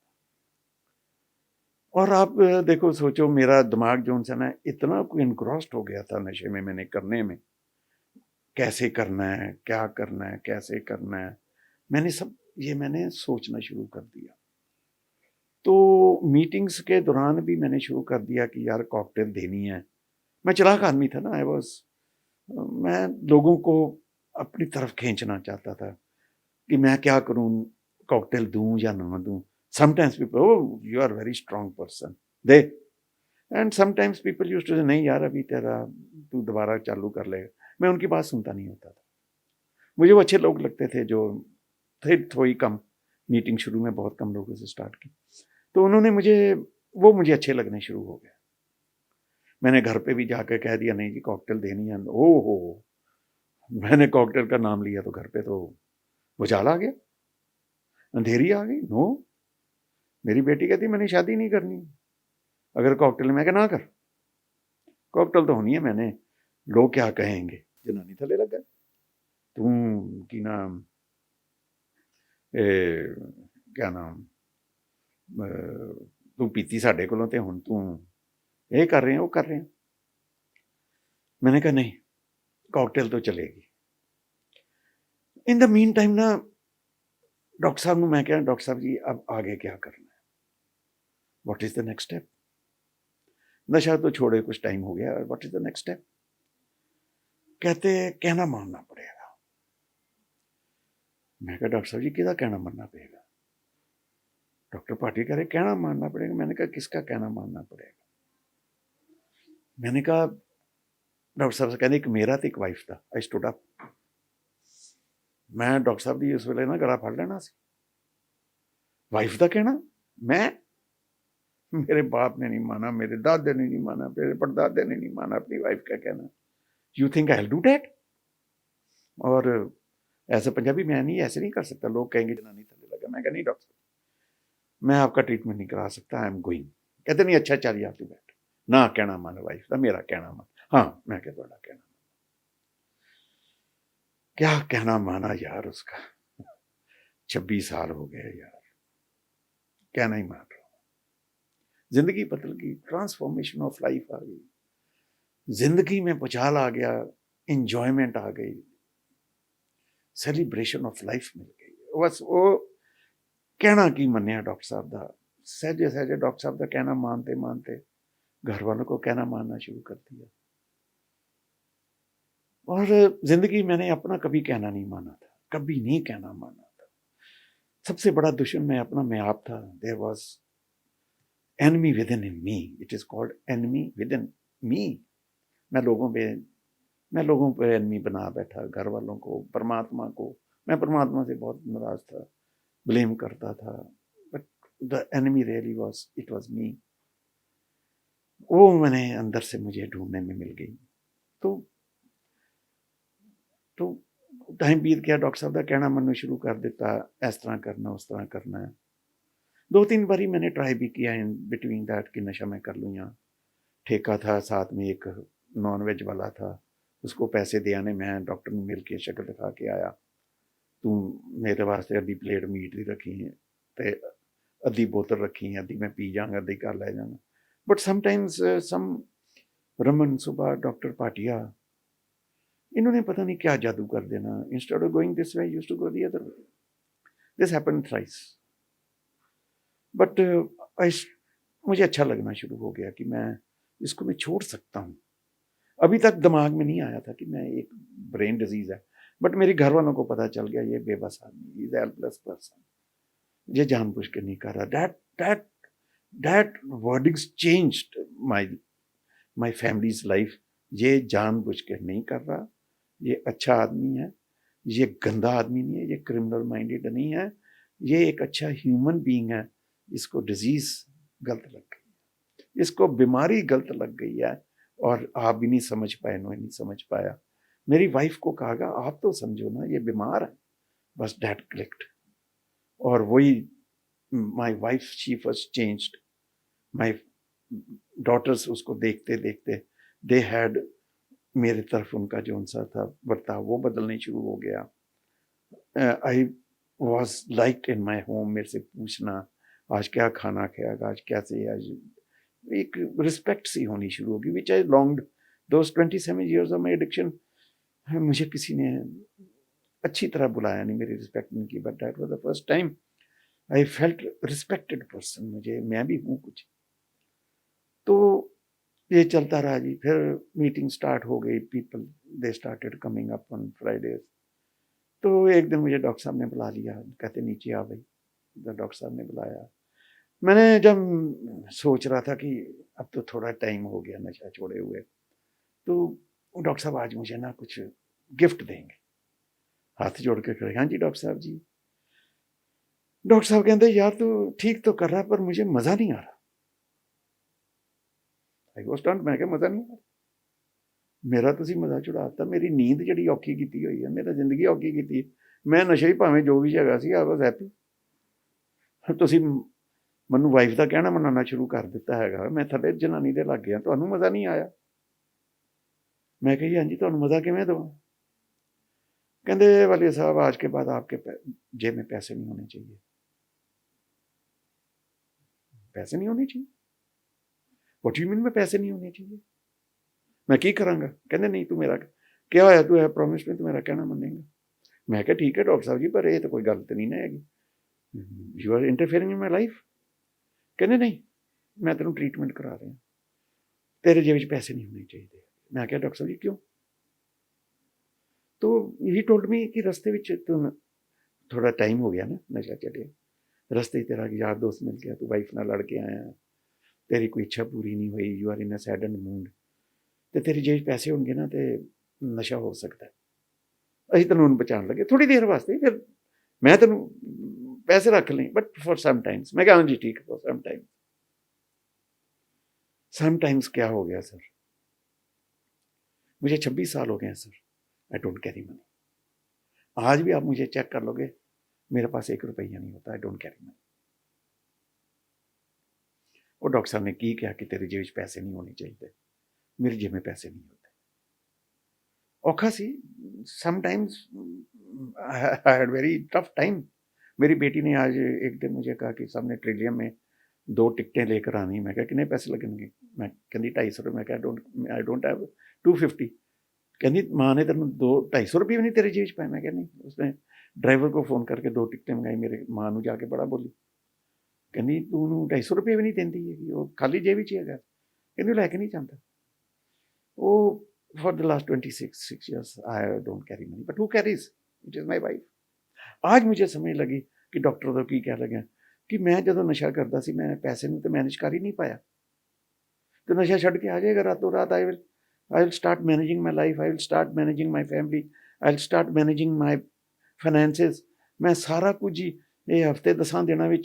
और आप देखो, सोचो मेरा दिमाग जो है ना इतना कोई इनग्रॉस्ड हो गया था नशे में, मैंने करने में, कैसे करना है, क्या करना है, कैसे करना है, मैंने सोचना शुरू कर दिया। तो मीटिंग्स के दौरान भी मैंने शुरू कर दिया कि यार कॉकटेल देनी है। मैं चालाक आदमी था ना, मैं लोगों को अपनी तरफ खींचना चाहता था कि मैं क्या करूं, कॉकटेल दूं या ना दूं। Sometimes people, oh you are very strong person, दे। And sometimes people used to say नहीं यार अभी तेरा तू दोबारा चालू कर लेगा। मैं उनकी बात सुनता नहीं होता था। मुझे वो अच्छे लोग लगते थे जो थे थोड़ी कम। मीटिंग शुरू में बहुत कम लोगों से स्टार्ट की, तो वो मुझे अच्छे लगने शुरू हो गए। मैंने घर पे भी जाकर कह दिया नहीं जी कॉकटेल देनी है। ओहो, मैंने कॉकटेल का नाम लिया तो घर पे तो भूचाल आ गया, अंधेरी आ गई। नो, मेरी बेटी कहती मैंने शादी नहीं करनी अगर कॉकटेल, मैं ना कर, कॉकटेल तो होनी है। मैंने, लोग क्या कहेंगे, जनानी थले लग गए, तू की नाम क्या नाम तू पीती साढ़े कोलों ते हुण तू ये कर रहे हैं वो कर रहे हैं। मैंने कहा नहीं, कॉकटेल तो चलेगी। इन द मीन टाइम ना डॉक्टर साहब ने मैं क्या, डॉक्टर साहब जी अब आगे क्या करना है, what is the next step. नशा तो छोड़े कुछ टाइम हो गया, what is the next step. कहते कहना मानना पड़ेगा। मैं कहा डॉक्टर साहब जी किसका कहना मानना पड़ेगा। डॉक्टर पाटिल कह रहे कहना मानना पड़ेगा। मैंने कहा किसका कहना मानना पड़ेगा। मैंने कहा डॉक्टर साहब से कहने एक मेरा तो एक वाइफ था। आई स्टूड अप, मैं डॉक्टर साहब की उस वेले ना गला फड़ लेना सी। वाइफ का कहना, मैं मेरे बाप ने नहीं माना, मेरे दादे ने नहीं माना, मेरे परदादे ने नहीं माना अपनी वाइफ का कहना। You think I will do that? और ऐसे पंजाबी मैं नहीं, ऐसे नहीं कर सकता। लोग कहेंगे जनानी थले लगा। मैं कहा नहीं डॉक्टर साहब, मैं आपका ट्रीटमेंट नहीं करा सकता, आई एम गोइंग। कहते नहीं अच्छा चल यार तू बैठ, ना कहना मान वाइफ का, मेरा कहना मान। हाँ मैं क्या थोड़ा कहना, क्या कहना माना यार उसका। 26 साल हो गए यार, कहना ही मान रहा हूँ। जिंदगी बदल गई, ट्रांसफॉर्मेशन ऑफ लाइफ आ गई, जिंदगी में पुचाल आ गया, इंजॉयमेंट आ गई, सेलिब्रेशन ऑफ लाइफ मिल गई। बस वो कहना की मन्या डॉक्टर साहब का, सहजे सहजे डॉक्टर साहब का कहना मानते मानते घर वालों को कहना मानना शुरू कर दिया। और जिंदगी मैंने अपना कभी कहना नहीं माना था, कभी नहीं कहना माना था। सबसे बड़ा दुश्मन मैं अपना मैं आप था। There was enemy within me, it is called enemy within me. मैं लोगों पे एनिमी बना बैठा, घर वालों को, परमात्मा को। मैं परमात्मा से बहुत नाराज था, ब्लेम करता था, but the enemy really was, it was me. वो मैंने अंदर से मुझे ढूंढने में मिल गई। तो टाइम बीत गया, डॉक्टर साहब का कहना मनना शुरू कर दिता, इस तरह करना उस तरह करना है। 2-3 बारी मैंने ट्राई भी किया इन बिटवीन दैट कि नशा मैं कर लूँ। यहाँ ठेका था, साथ में एक नॉन वेज वाला था, उसको पैसे दे आने मैं डॉक्टर ने मिल के शक्ल दिखा के आया, तू मेरे वास्ते अद्धी प्लेट मीट दी रखी है, ते अद्धी बोतल रखी है, अद्धी मैं पी जाऊँगा, अद्धी घर लै जाऊँगा। बट समटाइम्स सम रमन सुबह, डॉक्टर भाटिया, इन्होंने पता नहीं क्या जादू कर देना। Instead of going this way, I used to go the other way. This happened thrice. But मुझे अच्छा लगना शुरू हो गया कि मैं इसको मैं छोड़ सकता हूँ। अभी तक दिमाग में नहीं आया था कि मैं एक ब्रेन डिजीज है, बट मेरे घर वालों को पता चल गया ये बेबस आदमी, इज हेल्पलेस पर्सन, ये जानबूझ के नहीं कर रहा। That wordings changed my families life. ये जानबूझ के नहीं कर रहा, ये अच्छा आदमी है, ये गंदा आदमी नहीं है, ये क्रिमिनल माइंडेड नहीं है, ये एक अच्छा ह्यूमन बीइंग है। इसको डिजीज गलत लग गई, इसको बीमारी गलत लग गई है, और आप भी नहीं समझ पाए, इन्होंने नहीं समझ पाया। मेरी वाइफ को कहा आप तो समझो ना, ये बीमार है। बस डैट क्लिक्ड, और वही my wife she was changed. My daughters उसको देखते देखते दे हैड, मेरे तरफ उनका जो उनसा था बर्ताव वो बदलने शुरू हो गया। I was like in my home, मेरे से पूछना आज क्या खाना खाएगा, आज कैसे, आज एक रिस्पेक्ट सी होनी शुरू होगी, which I longed those 27 years of my addiction. मुझे किसी ने अच्छी तरह बुलाया नहीं, मेरी रिस्पेक्ट नहीं की, but that was the first time I felt respected person. मुझे मैं भी हूँ कुछ। तो ये चलता रहा जी। फिर मीटिंग स्टार्ट हो गई, people they started coming up on Fridays. तो एक दिन मुझे डॉक्टर साहब ने बुला लिया, कहते नीचे आ भाई। तो डॉक्टर साहब ने बुलाया। मैंने जब सोच रहा था कि अब तो थोड़ा टाइम हो गया नशा छोड़े हुए, तो डॉक्टर साहब आज मुझे ना कुछ गिफ्ट देंगे। हाथ जोड़ के खड़े, हाँ जी डॉक्टर साहब जी। डॉक्टर साहब कहते यार तू ठीक तो कर रहा है, पर मुझे मजा नहीं आ रहा। आई वाज स्टन्ड, मैं क्या मजा नहीं आ रहा? मेरा ਤੁਸੀਂ ਮਜ਼ਾ ਚੁੜਾਤਾ, ਮੇਰੀ ਨੀਂਦ ਜਿਹੜੀ ਔਖੀ ਕੀਤੀ ਹੋਈ ਹੈ, ਮੇਰਾ ਜ਼ਿੰਦਗੀ ਔਖੀ ਕੀਤੀ। ਮੈਂ ਨਸ਼ੇ ਹੀ ਭਾਵੇਂ ਜੋ ਵੀ ਹੈਗਾ ਸੀ, ਆ ਵਾਸ ਹੈਪੀ। ਤੁਸੀਂ ਮੈਨੂੰ ਵਾਈਫ ਦਾ ਕਹਿਣਾ ਮਨਾਉਣਾ ਸ਼ੁਰੂ ਕਰ ਦਿੱਤਾ ਹੈਗਾ, ਮੈਂ ਥੱਲੇ ਜਨਾਨੀ ਦੇ ਲੱਗ ਗਿਆ, ਤੁਹਾਨੂੰ ਮਜ਼ਾ ਨਹੀਂ ਆਇਆ? मैं कही हाँ जी, ਤੁਹਾਨੂੰ मज़ा ਕਿਵੇਂ ਦਵਾਂ? कहते वाले साहब आज के बाद आपके जेब में पैसे नहीं होने चाहिए। पैसे नहीं होने चाहिए? व्हाट यू मीन में पैसे नहीं होने चाहिए? मैं की करांगा? कहते नहीं तू मेरा क्या होया, तू है प्रॉमिस में तू मेरा कहना मनेगा। मैं क्या ठीक है डॉक्टर साहब जी, पर ये तो कोई गल तो नहीं ना हैगी, you are interfering in my life. कहते नहीं मैं तेन ट्रीटमेंट करा रहा, तेरे जेब पैसे नहीं होने चाहिए। मैं क्या डॉक्टर साहब जी क्यों? तो ही टोल्ड मी कि रस्ते में तुम थोड़ा टाइम हो गया ना नशा चढ़े, रस्ते तेरा यार दोस्त मिल गया, तू वाइफ ना लड़ के आया, तेरी कोई इच्छा पूरी नहीं हुई, you are in a sad and mood, तो तेरी जेब पैसे होंगे ना तो नशा हो सकता है। ਅਸੀਂ ਤੈਨੂੰ ਬਚਾਉਣ ਲੱਗੇ ਥੋੜੀ ਦੇਰ ਵਾਸਤੇ, ਫਿਰ ਮੈਂ ਤੈਨੂੰ पैसे रख लें, बट फॉर सम टाइम्स। मैं कहा हाँ जी ठीक है, for some times. Some times क्या हो गया सर, मुझे 26 साल हो गए हैं sir, I don't carry money. आज भी आप मुझे चेक कर लोगे, मेरे पास 1 रुपया नहीं होता, आई डोंट कैरी मनी। और डॉक्टर साहब ने की क्या कि तेरी जेब में पैसे नहीं होने चाहिए, मेरी जेब में पैसे नहीं होते। औखा सी, sometimes I had very tough time. मेरी बेटी ने आज एक दिन मुझे कहा कि साहब ने ट्रिलियम में 2 टिकटें लेकर आनी। मैं कहा कितने पैसे लगेंगे? मैं कहती 250 रुपये। मैं कहा आई डोंट हैव 250। कहती माँ ने तेन 250 रुपये भी नहीं तेरी जेब पाए। मैं कहा नहीं। उसने ड्राइवर को फोन करके 2 टिकटें मंगाई, मेरे माँ को जाके बड़ा बोली, कहती तू 250 रुपये भी नहीं देती है, वो खाली जेब ही है। कहती लैके नहीं चाहता वो। For the last 26 years I don't carry money, but who carries? It is my wife. आज मुझे समझ लगी कि डॉक्टर तो की कह लगे कि मैं जो नशा करता सी, मैं पैसे तो मैनेज कर ही नहीं पाया। तो नशा छड़ के आ जाएगा रातों रात। I will start managing my life, I will start managing my family, I will start managing my finances. मैं सारा कुछ ही ये हफ्ते 10 दिनों में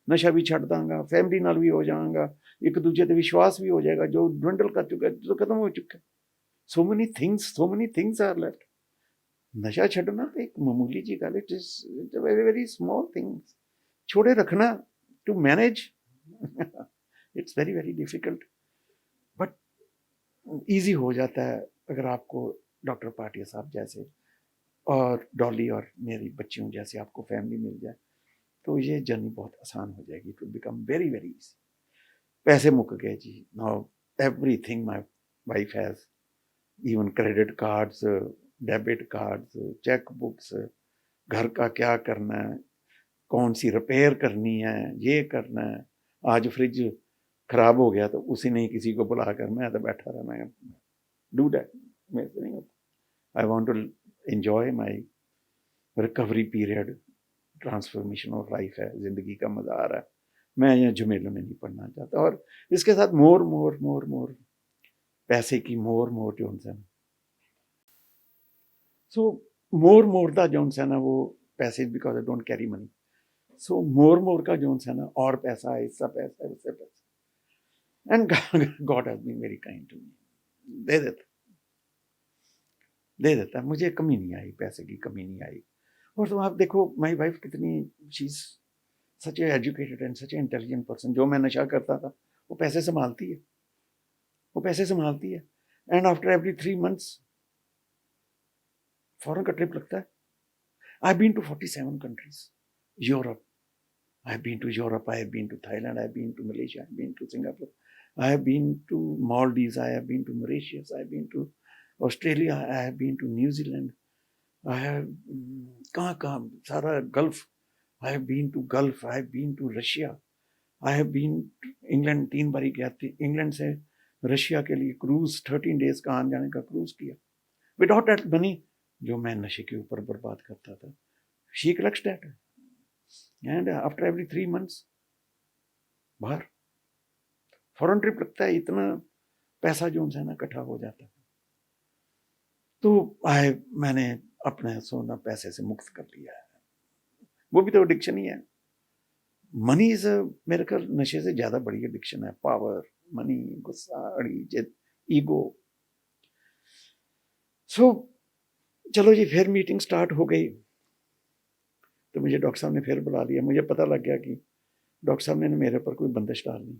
नशा भी छड़ दांगा, फैमिली नाल भी हो जाऊंगा, एक दूजे पर विश्वास भी हो जाएगा जो ड्विंडल कर चुका है, जो खत्म हो चुका है। So many things are left. नशा छड़ना तो एक मामूली जी गल, it is very very small things. छोड़े रखना to manage it's very very difficult, but easy हो जाता है अगर आपको डॉक्टर पाटिया साहब जैसे और डॉली और मेरी बच्चियों जैसे आपको फैमिली मिल जाए, तो ये जर्नी बहुत आसान हो जाएगी। It will become very very easy. पैसे मुक गए जी, now everything my wife has, even credit cards, debit cards, cheque books, घर का क्या करना है, कौन सी रिपेयर करनी है, ये करना है। आज फ्रिज खराब हो गया तो उसी ने किसी को बुलाकर, मैं तो बैठा रहा, मैं डू डैट, मेरे से नहीं होता। I want to enjoy my recovery period. Transformation of life है, जिंदगी का मजा आ रहा है, मैं यहाँ झमेलों में नहीं पढ़ना चाहता। और इसके साथ मोर मोर मोर मोर पैसे की मोर मोर जो है, सो मोर दा जो है ना वो पैसे, because I don't carry money. So more का जो है ना और पैसा है, इसका पैसा है, उससे पैसा। And God has been very kind to me. दे देता, मुझे कमी नहीं आई, पैसे की कमी नहीं आई। और तो आप देखो माई वाइफ कितनी, she is such A educated and such A intelligent person. जो मैं नशा करता था वो पैसे संभालती है, वो पैसे संभालती है। And after every 3 months foreign का ट्रिप लगता है। I been to 47 countries, Europe, I have been to Europe, I have been to Thailand, I have been to Malaysia, I have been to Singapore, I have been to Maldives, I have been to Mauritius, I have been to Australia, I have been to New Zealand, I have कहाँ सारा gulf, I have been to Gulf, I have been to Russia, I have been to England 3 बारी गया थी। England से Russia के लिए cruise 13 days का आने जाने का क्रूज किया विदाउट दैट मनी जो मैं नशे के ऊपर बर्बाद करता था। She collects that and after every 3 months बाहर फॉरेन ट्रिप लगता है, इतना पैसा जो है ना इकट्ठा हो जाता है। तो मैंने अपने सोना पैसे से मुक्त कर लिया है, वो भी तो एडिक्शन ही है। मनी इज मेरे ख्याल नशे से ज्यादा बड़ी एडिक्शन है। पावर, मनी, गुस्सा, अड़ी, जिद, ईगो। सो चलो जी, फिर मीटिंग स्टार्ट हो गई तो मुझे डॉक्टर साहब ने फिर बुला लिया। मुझे पता लग गया कि डॉक्टर साहब ने मेरे पर कोई बंदिश डाल दी।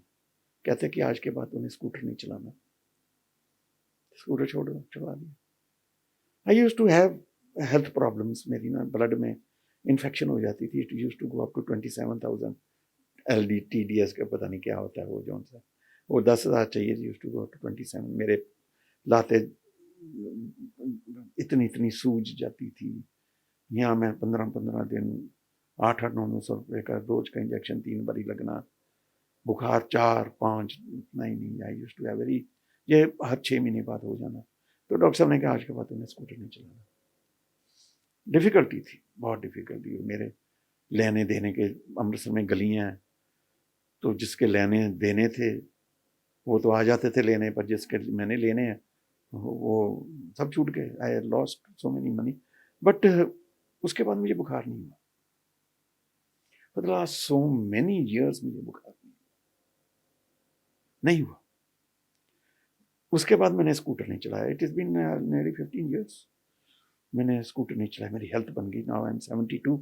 कहते कि आज के बाद उन्हें स्कूटर नहीं चलाना, स्कूटर छोड़ दो, चला दिया। I use to have health problems, मेरी ना ब्लड में इन्फेक्शन हो जाती थी। It use to go up to 27,000 LDTDS का पता नहीं क्या होता है वो जो सा, वो 10,000 चाहिए, use to go up to 27। मेरे लाते इतनी सूज जाती थी। यहाँ मैं 15 दिन 800 900 रुपये का रोज का इंजेक्शन 3 बारी लगना, बुखार 4-5, नहीं, आई यूज टू हैव वेरी, ये हर 6 महीने बाद हो जाना। तो डॉक्टर साहब ने कहा आज के बाद उन्हें स्कूटर नहीं चलाना। डिफिकल्टी थी, बहुत डिफिकल्टी। मेरे लेने देने के, अमृतसर में गलियाँ हैं तो जिसके लेने देने थे वो तो आ जाते थे लेने, पर जिसके मैंने लेने हैं वो सब छूट गए। I lost so many money. But उसके बाद मुझे बुखार नहीं हुआ। For the last so many years मुझे बुखार नहीं हुआ। उसके बाद मैंने स्कूटर नहीं चलाया। It is been nearly 15 years मैंने स्कूटर नहीं चलाया। मेरी हेल्थ बन गई। Now I am 72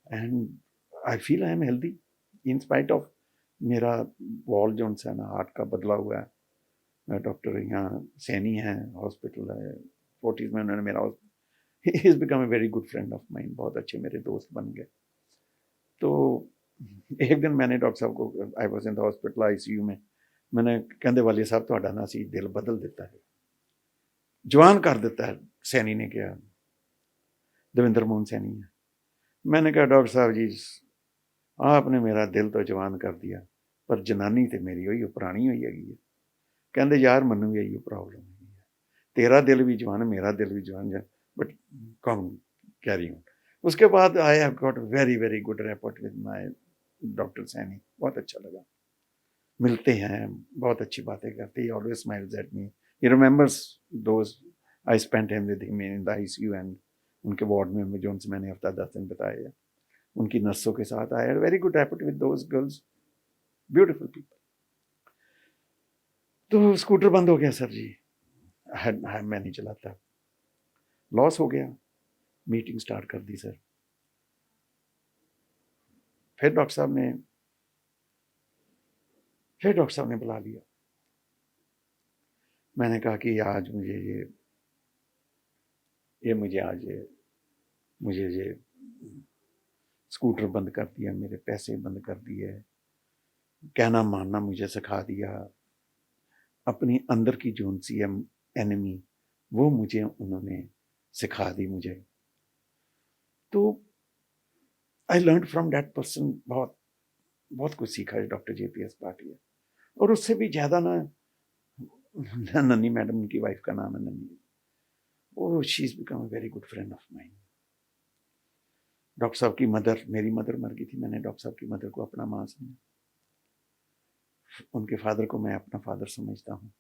and I feel I am healthy in spite of मेरा वॉल जो है ना हार्ट का बदला हुआ है। डॉक्टर यहाँ सैनी है, हॉस्पिटल है फोर्टीज में, उन्होंने मेरा he is become a very good friend of mine, बहुत अच्छे मेरे दोस्त बन गए। तो एक दिन मैंने डॉक्टर साहब को, आई was in the hospital ICU में, मैंने कहते वाली साहब ਤੁਹਾਡਾ ना सी दिल बदल देता है, जवान कर देता है। सैनी ने कहा, दविंदर मोहन सैनी है। मैंने कहा डॉक्टर साहब जी आपने मेरा दिल तो जवान कर दिया, पर जनानी तो मेरी हुई पुरानी हुई हैगी है। कहते यार मैनू भी यही प्रॉब्लम है, तेरा दिल भी जवान मेरा दिल भी जवान, बट कम कैरी ऑन। उसके बाद I have got very very good rapport with my doctor Saini, बहुत अच्छा लगा। मिलते हैं, बहुत अच्छी बातें करते हैं। Always smiles at me, he remembers those I spent him with him in the ICU and उनके वार्ड में जो उनसे मैंने हफ्ता 10 दिन बताए हैं, उनकी नर्सों के साथ आई had very good rapport with those girls, beautiful people. तो स्कूटर बंद हो गया सर जी, मैं नहीं चलाता, लॉस हो गया। मीटिंग स्टार्ट कर दी सर। फिर डॉक्टर साहब ने बुला लिया। मैंने कहा कि आज मुझे ये स्कूटर बंद कर दिया, मेरे पैसे बंद कर दिए, कहना मानना मुझे सिखा दिया, अपनी अंदर की जो सी एनिमी वो मुझे उन्होंने सिखा दी मुझे। तो I learn from that person, बहुत कुछ सीखा है डॉक्टर JPS भाटिया। और उससे भी ज़्यादा ना नन्नी मैडम, उनकी वाइफ का नाम है Nanni, oh she is become a very good friend of mine. Doctor साहब की मदर, मेरी मदर मर गई थी, मैंने डॉक्टर साहब की मदर को अपना माँ समझा, उनके फादर को मैं अपना फादर समझता हूँ।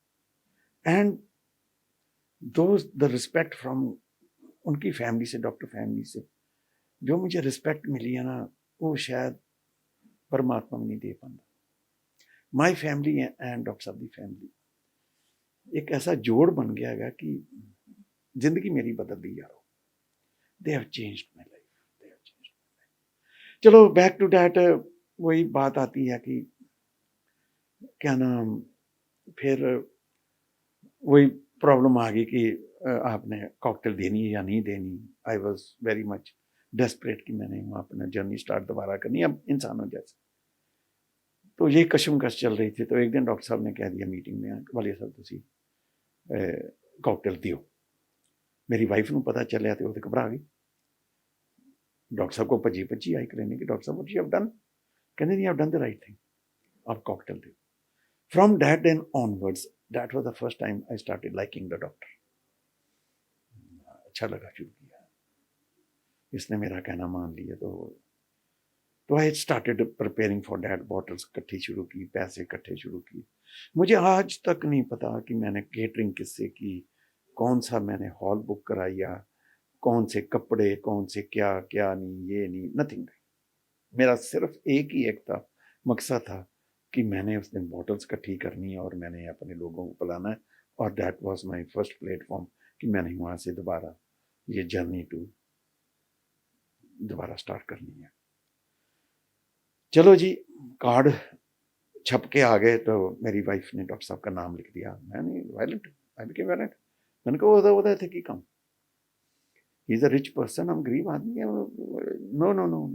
And those the respect from उनकी फैमिली से, डॉक्टर फैमिली से जो मुझे रिस्पेक्ट मिली है ना, वो शायद परमात्मा में नहीं दे पाता। माई फैमिली एंड डॉक्टर साहब की फैमिली एक ऐसा जोड़ बन गया है कि जिंदगी मेरी बदल दी यारो। They have changed my life, they have changed my life. चलो बैक टू दैट, वही बात आती है कि क्या नाम, फिर वही प्रॉब्लम आ गई कि आपने कॉकटेल देनी है या नहीं देनी। I was very much desperate कि मैंने वहाँ अपना जर्नी स्टार्ट दोबारा करनी अब इंसानों जैसे। तो ये कशमकश चल रही थी। तो एक दिन डॉक्टर साहब ने कह दिया मीटिंग में, वालिया साहब तुसी कॉकटेल दियो। मेरी वाइफ को पता चलिया तो वो घबरा गई। डॉक्टर साहब को भजी आई क्लिनिक, डॉक्टर साहब व्हाट यू हैव डन? कहते नहीं, I have done the right thing, आप कॉकटेल दियो। From that then onwards, that was the first time I started liking the doctor. अच्छा लगा शुरू किया, इसने मेरा कहना मान लिया। तो I started preparing for that, bottles इकट्ठी शुरू की, पैसे इकट्ठे शुरू किए। मुझे आज तक नहीं पता कि मैंने केटरिंग किससे की, कौन सा मैंने हॉल बुक कराया, कौन से कपड़े, कौन से क्या क्या नहीं, ये नहीं, नथिंग। मेरा सिर्फ एक था मकसद था कि मैंने उस दिन बॉटल्स इकट्ठी करनी है और मैंने अपने लोगों को पिलाना है। और that was my first platform कि मैंने वहाँ से दोबारा ये जर्नी टू दोबारा स्टार्ट करनी है। चलो जी, कार्ड छप के आ गए तो मेरी वाइफ ने डॉक्टर साहब का नाम लिख दिया। मैंने वायलेंट, आई बिकेम वायलेंट। मैंने कहा उधर थे कि come, he is a rich person, हम गरीब आदमी है। No no no,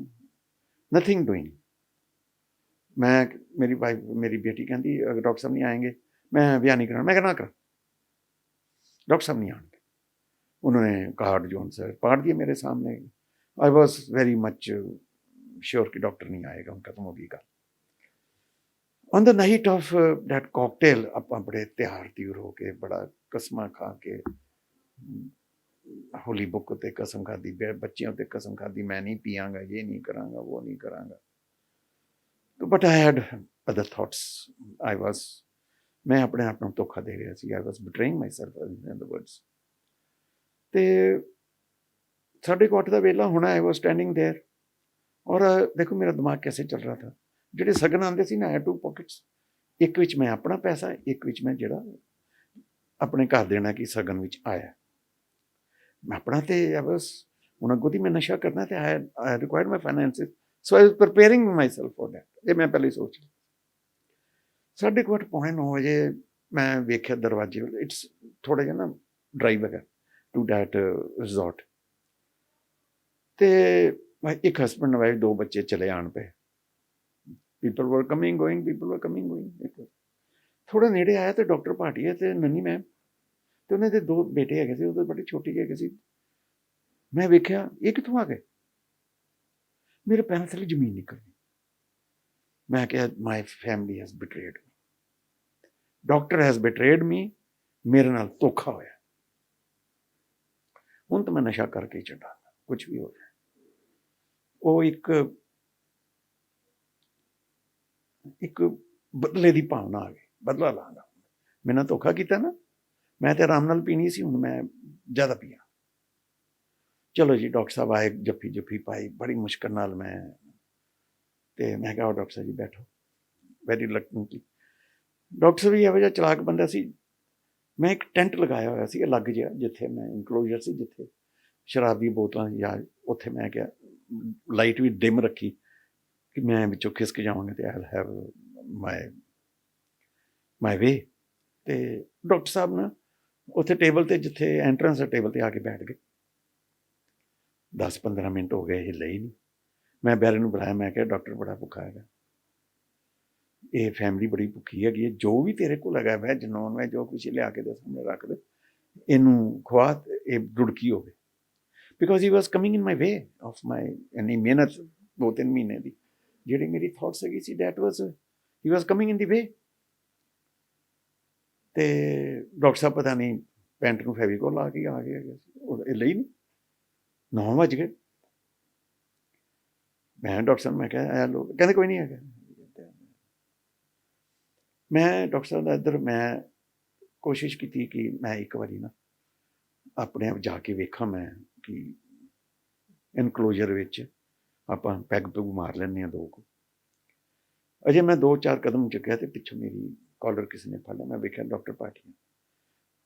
nothing doing. मेरी वाइफ, मेरी बेटी कहती अगर डॉक्टर साहब नहीं आएंगे मैं ब्याह नहीं कराना। मैं कहना कर, डॉक्टर साहब नहीं आएंगे। उन्होंने कार्ड जो उनसे पाड़ दिया मेरे सामने। I was very much sure कि डॉक्टर नहीं आएगा, उनका खत्म होगी गल। On the night of that cocktail ਆਪਾਂ बड़े ਤਿਆਰ ਤਿਉਰ ਹੋ ਕੇ, बड़ा कसमा खा के, होली बुक उत्ते कसम खादी, बच्चों उत्ते कसम खादी, मैं नहीं पियांगा, ये नहीं करांगा, वो नहीं करांगा। तो but I had other thoughts. I was, मैं अपने आप को धोखा दे रहा सी। I was betraying myself in the words. ते 8:30 ਦਾ ਵੇਲਾ ਹੋਣਾ, आई वाज स्टैंडिंग देयर। और देखो मेरा दिमाग कैसे चल रहा था, ਜਿਹੜੇ ਸਗਨ ਆਉਂਦੇ ਸੀ ਨਾ, I had 2 pockets, ਇੱਕ ਵਿੱਚ ਮੈਂ ਆਪਣਾ ਪੈਸਾ, ਇੱਕ ਵਿੱਚ ਮੈਂ ਜਿਹੜਾ ਆਪਣੇ ਘਰ ਦੇਣਾ ਕਿ ਸਗਨ ਵਿੱਚ ਆਇਆ। ਮੈਂ ਆਪਣਾ ਤੇ I was, ਹੁਣ ਅੱਗੋਂ ਦੀ ਮੈਂ ਨਸ਼ਾ ਕਰਨਾ ਤੇ I required my finances, so I was preparing myself for that। ਇਹ ਮੈਂ ਪਹਿਲੇ ਸੋਚ ਲਿਆ। 8:30 ਪੌਣੇ 9 ਵਜੇ ਮੈਂ ਵੇਖਿਆ ਦਰਵਾਜ਼ੇ ਵੱਲ, ਇਟਸ ਥੋੜ੍ਹਾ ਜਿਹਾ ਨਾ ਡਰਾਈਵ ਹੈਗਾ ਟੂ ਦੈਟ ਰਿਜ਼ੋਰਟ, ਤੇ ਇੱਕ ਹਸਬੈਂਡ ਵਾਈਫ, 2 ਬੱਚੇ ਚਲੇ ਆਣ ਪਏ। ਪੀਪਲ ਵਰ ਕਮਿੰਗ ਗੋਇੰਗ, ਪੀਪਲ ਵਰ ਕਮਿੰਗ ਗੋਇੰਗ। ਥੋੜ੍ਹਾ ਨੇੜੇ ਆਇਆ ਤੇ ਡਾਕਟਰ ਭਾਟੀਆ ਤੇ ਨੰਨੀ ਮੈਮ ਤੇ ਉਹਨਾਂ ਦੇ 2 ਬੇਟੇ ਹੈਗੇ ਸੀ, ਉਹਦੇ ਬੜੇ ਛੋਟੇ ਹੈਗੇ ਸੀ। ਮੈਂ ਵੇਖਿਆ ਇਹ ਕਿੱਥੋਂ ਆ ਗਏ, ਮੇਰੇ ਪੈਰਾਂ ਥੱਲੇ ਜ਼ਮੀਨ ਨਿਕਲ ਗਈ। ਮੈਂ ਕਿਹਾ my family has betrayed me, doctor has betrayed me, ਮੇਰੇ ਨਾਲ ਧੋਖਾ ਹੋਇਆ। ਹੁਣ ਤਾਂ ਮੈਂ ਨਸ਼ਾ ਕਰਕੇ ਹੀ ਛੱਡਾਂਗਾ, ਕੁਛ ਵੀ ਹੋ ਜਾਏ। ਉਹ ਇੱਕ ਬਦਲੇ ਦੀ ਭਾਵਨਾ ਆ ਗਈ, ਬਦਲਾ ਲਾਂਗਾ। ਮੇਰੇ ਨਾਲ ਧੋਖਾ ਕੀਤਾ ਨਾ, ਮੈਂ ਤਾਂ ਆਰਾਮ ਨਾਲ ਪੀਣੀ ਸੀ, ਹੁਣ ਮੈਂ ਜ਼ਿਆਦਾ ਪੀਆ। ਚਲੋ ਜੀ, ਡਾਕਟਰ ਸਾਹਿਬ ਆਏ, ਜੱਫੀ ਪਾਈ ਬੜੀ ਮੁਸ਼ਕਿਲ ਨਾਲ ਮੈਂ, ਤੇ ਮੈਂ ਕਿਹਾ ਡਾਕਟਰ ਸਾਹਿਬ ਜੀ ਬੈਠੋ, ਵੈਰੀ ਰਿਲੈਕਟੈਂਟਲੀ। ਡਾਕਟਰ ਸਾਹਿਬ ਵੀ ਇਹੋ ਜਿਹਾ ਚਲਾਕ ਬੰਦਾ ਸੀ। ਮੈਂ ਇੱਕ ਟੈਂਟ ਲਗਾਇਆ ਹੋਇਆ ਸੀ ਅਲੱਗ ਜਿਹਾ, ਜਿੱਥੇ ਮੈਂ ਇਨਕਲੋਜ਼ਰ ਸੀ, ਜਿੱਥੇ ਸ਼ਰਾਬ ਦੀ ਬੋਤਲਾਂ ਜਾਂ ਉੱਥੇ ਮੈਂ ਕਿਹਾ ਲਾਈਟ ਵੀ ਡਿਮ ਰੱਖੀ ਕਿ ਮੈਂ ਵਿੱਚੋਂ ਖਿਸਕ ਜਾਵਾਂਗਾ ਤੇ ਆਈ ਹੈਵ ਮਾਈ ਵੇ। ਤੇ ਡਾਕਟਰ ਸਾਹਿਬ ਨਾ ਉੱਥੇ ਟੇਬਲ 'ਤੇ, ਜਿੱਥੇ ਐਂਟਰੈਂਸ ਹੈ, ਟੇਬਲ 'ਤੇ ਆ ਕੇ ਬੈਠ ਗਏ। 10-15 ਮਿੰਟ ਹੋ ਗਏ, ਹਿੱਲੇ ਹੀ ਨਹੀਂ। ਮੈਂ ਬੈਰੇ ਨੂੰ ਬੁਲਾਇਆ, ਮੈਂ ਕਿਹਾ ਡਾਕਟਰ ਬੜਾ ਭੁੱਖਾ ਹੈਗਾ, ਇਹ ਫੈਮਿਲੀ ਬੜੀ ਭੁੱਖੀ ਹੈਗੀ ਹੈ, ਜੋ ਵੀ ਤੇਰੇ ਕੋਲ ਹੈਗਾ ਵੈਜ ਨੋਨ ਵੈਜ ਜੋ ਕੁਛ ਲਿਆ ਕੇ ਦੇ ਸਾਹਮਣੇ ਰੱਖ ਦੇ, ਇਹਨੂੰ ਖਵਾ, ਇਹ ਰੁੜਕੀ ਹੋਵੇ। Because he was coming in my way of my ਇੰਨੀ ਮਿਹਨਤ 2-3 ਮਹੀਨੇ ਦੀ, ਜਿਹੜੀ ਮੇਰੀ ਥੋਟਸ ਹੈਗੀ ਸੀ, that was he was coming ਇਨ ਦੀ ਵੇ। ਤੇ ਡਾਕਟਰ ਸਾਹਿਬ ਪਤਾ ਨਹੀਂ ਪੈਂਟ ਨੂੰ ਫੈਵੀਕੋਲ ਲਾ ਕੇ ਆ ਗਏ ਹੈਗੇ ਸੀ, ਉਹ ਇਹ ਲਈ ਨਹੀਂ। 9 ਵਜ ਗਏ। ਮੈਂ ਡਾਕਟਰ ਸਾਹਿਬ, ਮੈਂ ਕਿਹਾ ਲੋ, ਕਹਿੰਦੇ ਕੋਈ ਨਹੀਂ ਹੈਗਾ। ਮੈਂ ਡਾਕਟਰ ਸਾਹਿਬ ਦਾ ਇੱਧਰ ਮੈਂ ਕੋਸ਼ਿਸ਼ ਕੀਤੀ ਕਿ ਮੈਂ ਇੱਕ ਵਾਰੀ ਨਾ ਆਪਣੇ ਆਪ ਜਾ ਕੇ ਵੇਖਾਂ, ਮੈਂ ਕਿ ਇਨਕਲੋਜ਼ਰ ਵਿੱਚ ਆਪਾਂ ਪੈਗ ਪੁਗ ਮਾਰ ਲੈਂਦੇ ਹਾਂ 2 ਕੁ। ਅਜੇ ਮੈਂ 2-4 ਕਦਮ ਚੁੱਕਿਆ ਤੇ ਪਿੱਛੋਂ ਮੇਰੀ ਕਾਲਰ ਕਿਸੇ ਨੇ ਫੜ ਲਿਆ। ਮੈਂ ਵੇਖਿਆ ਡਾਕਟਰ ਭਾਟੀਆ।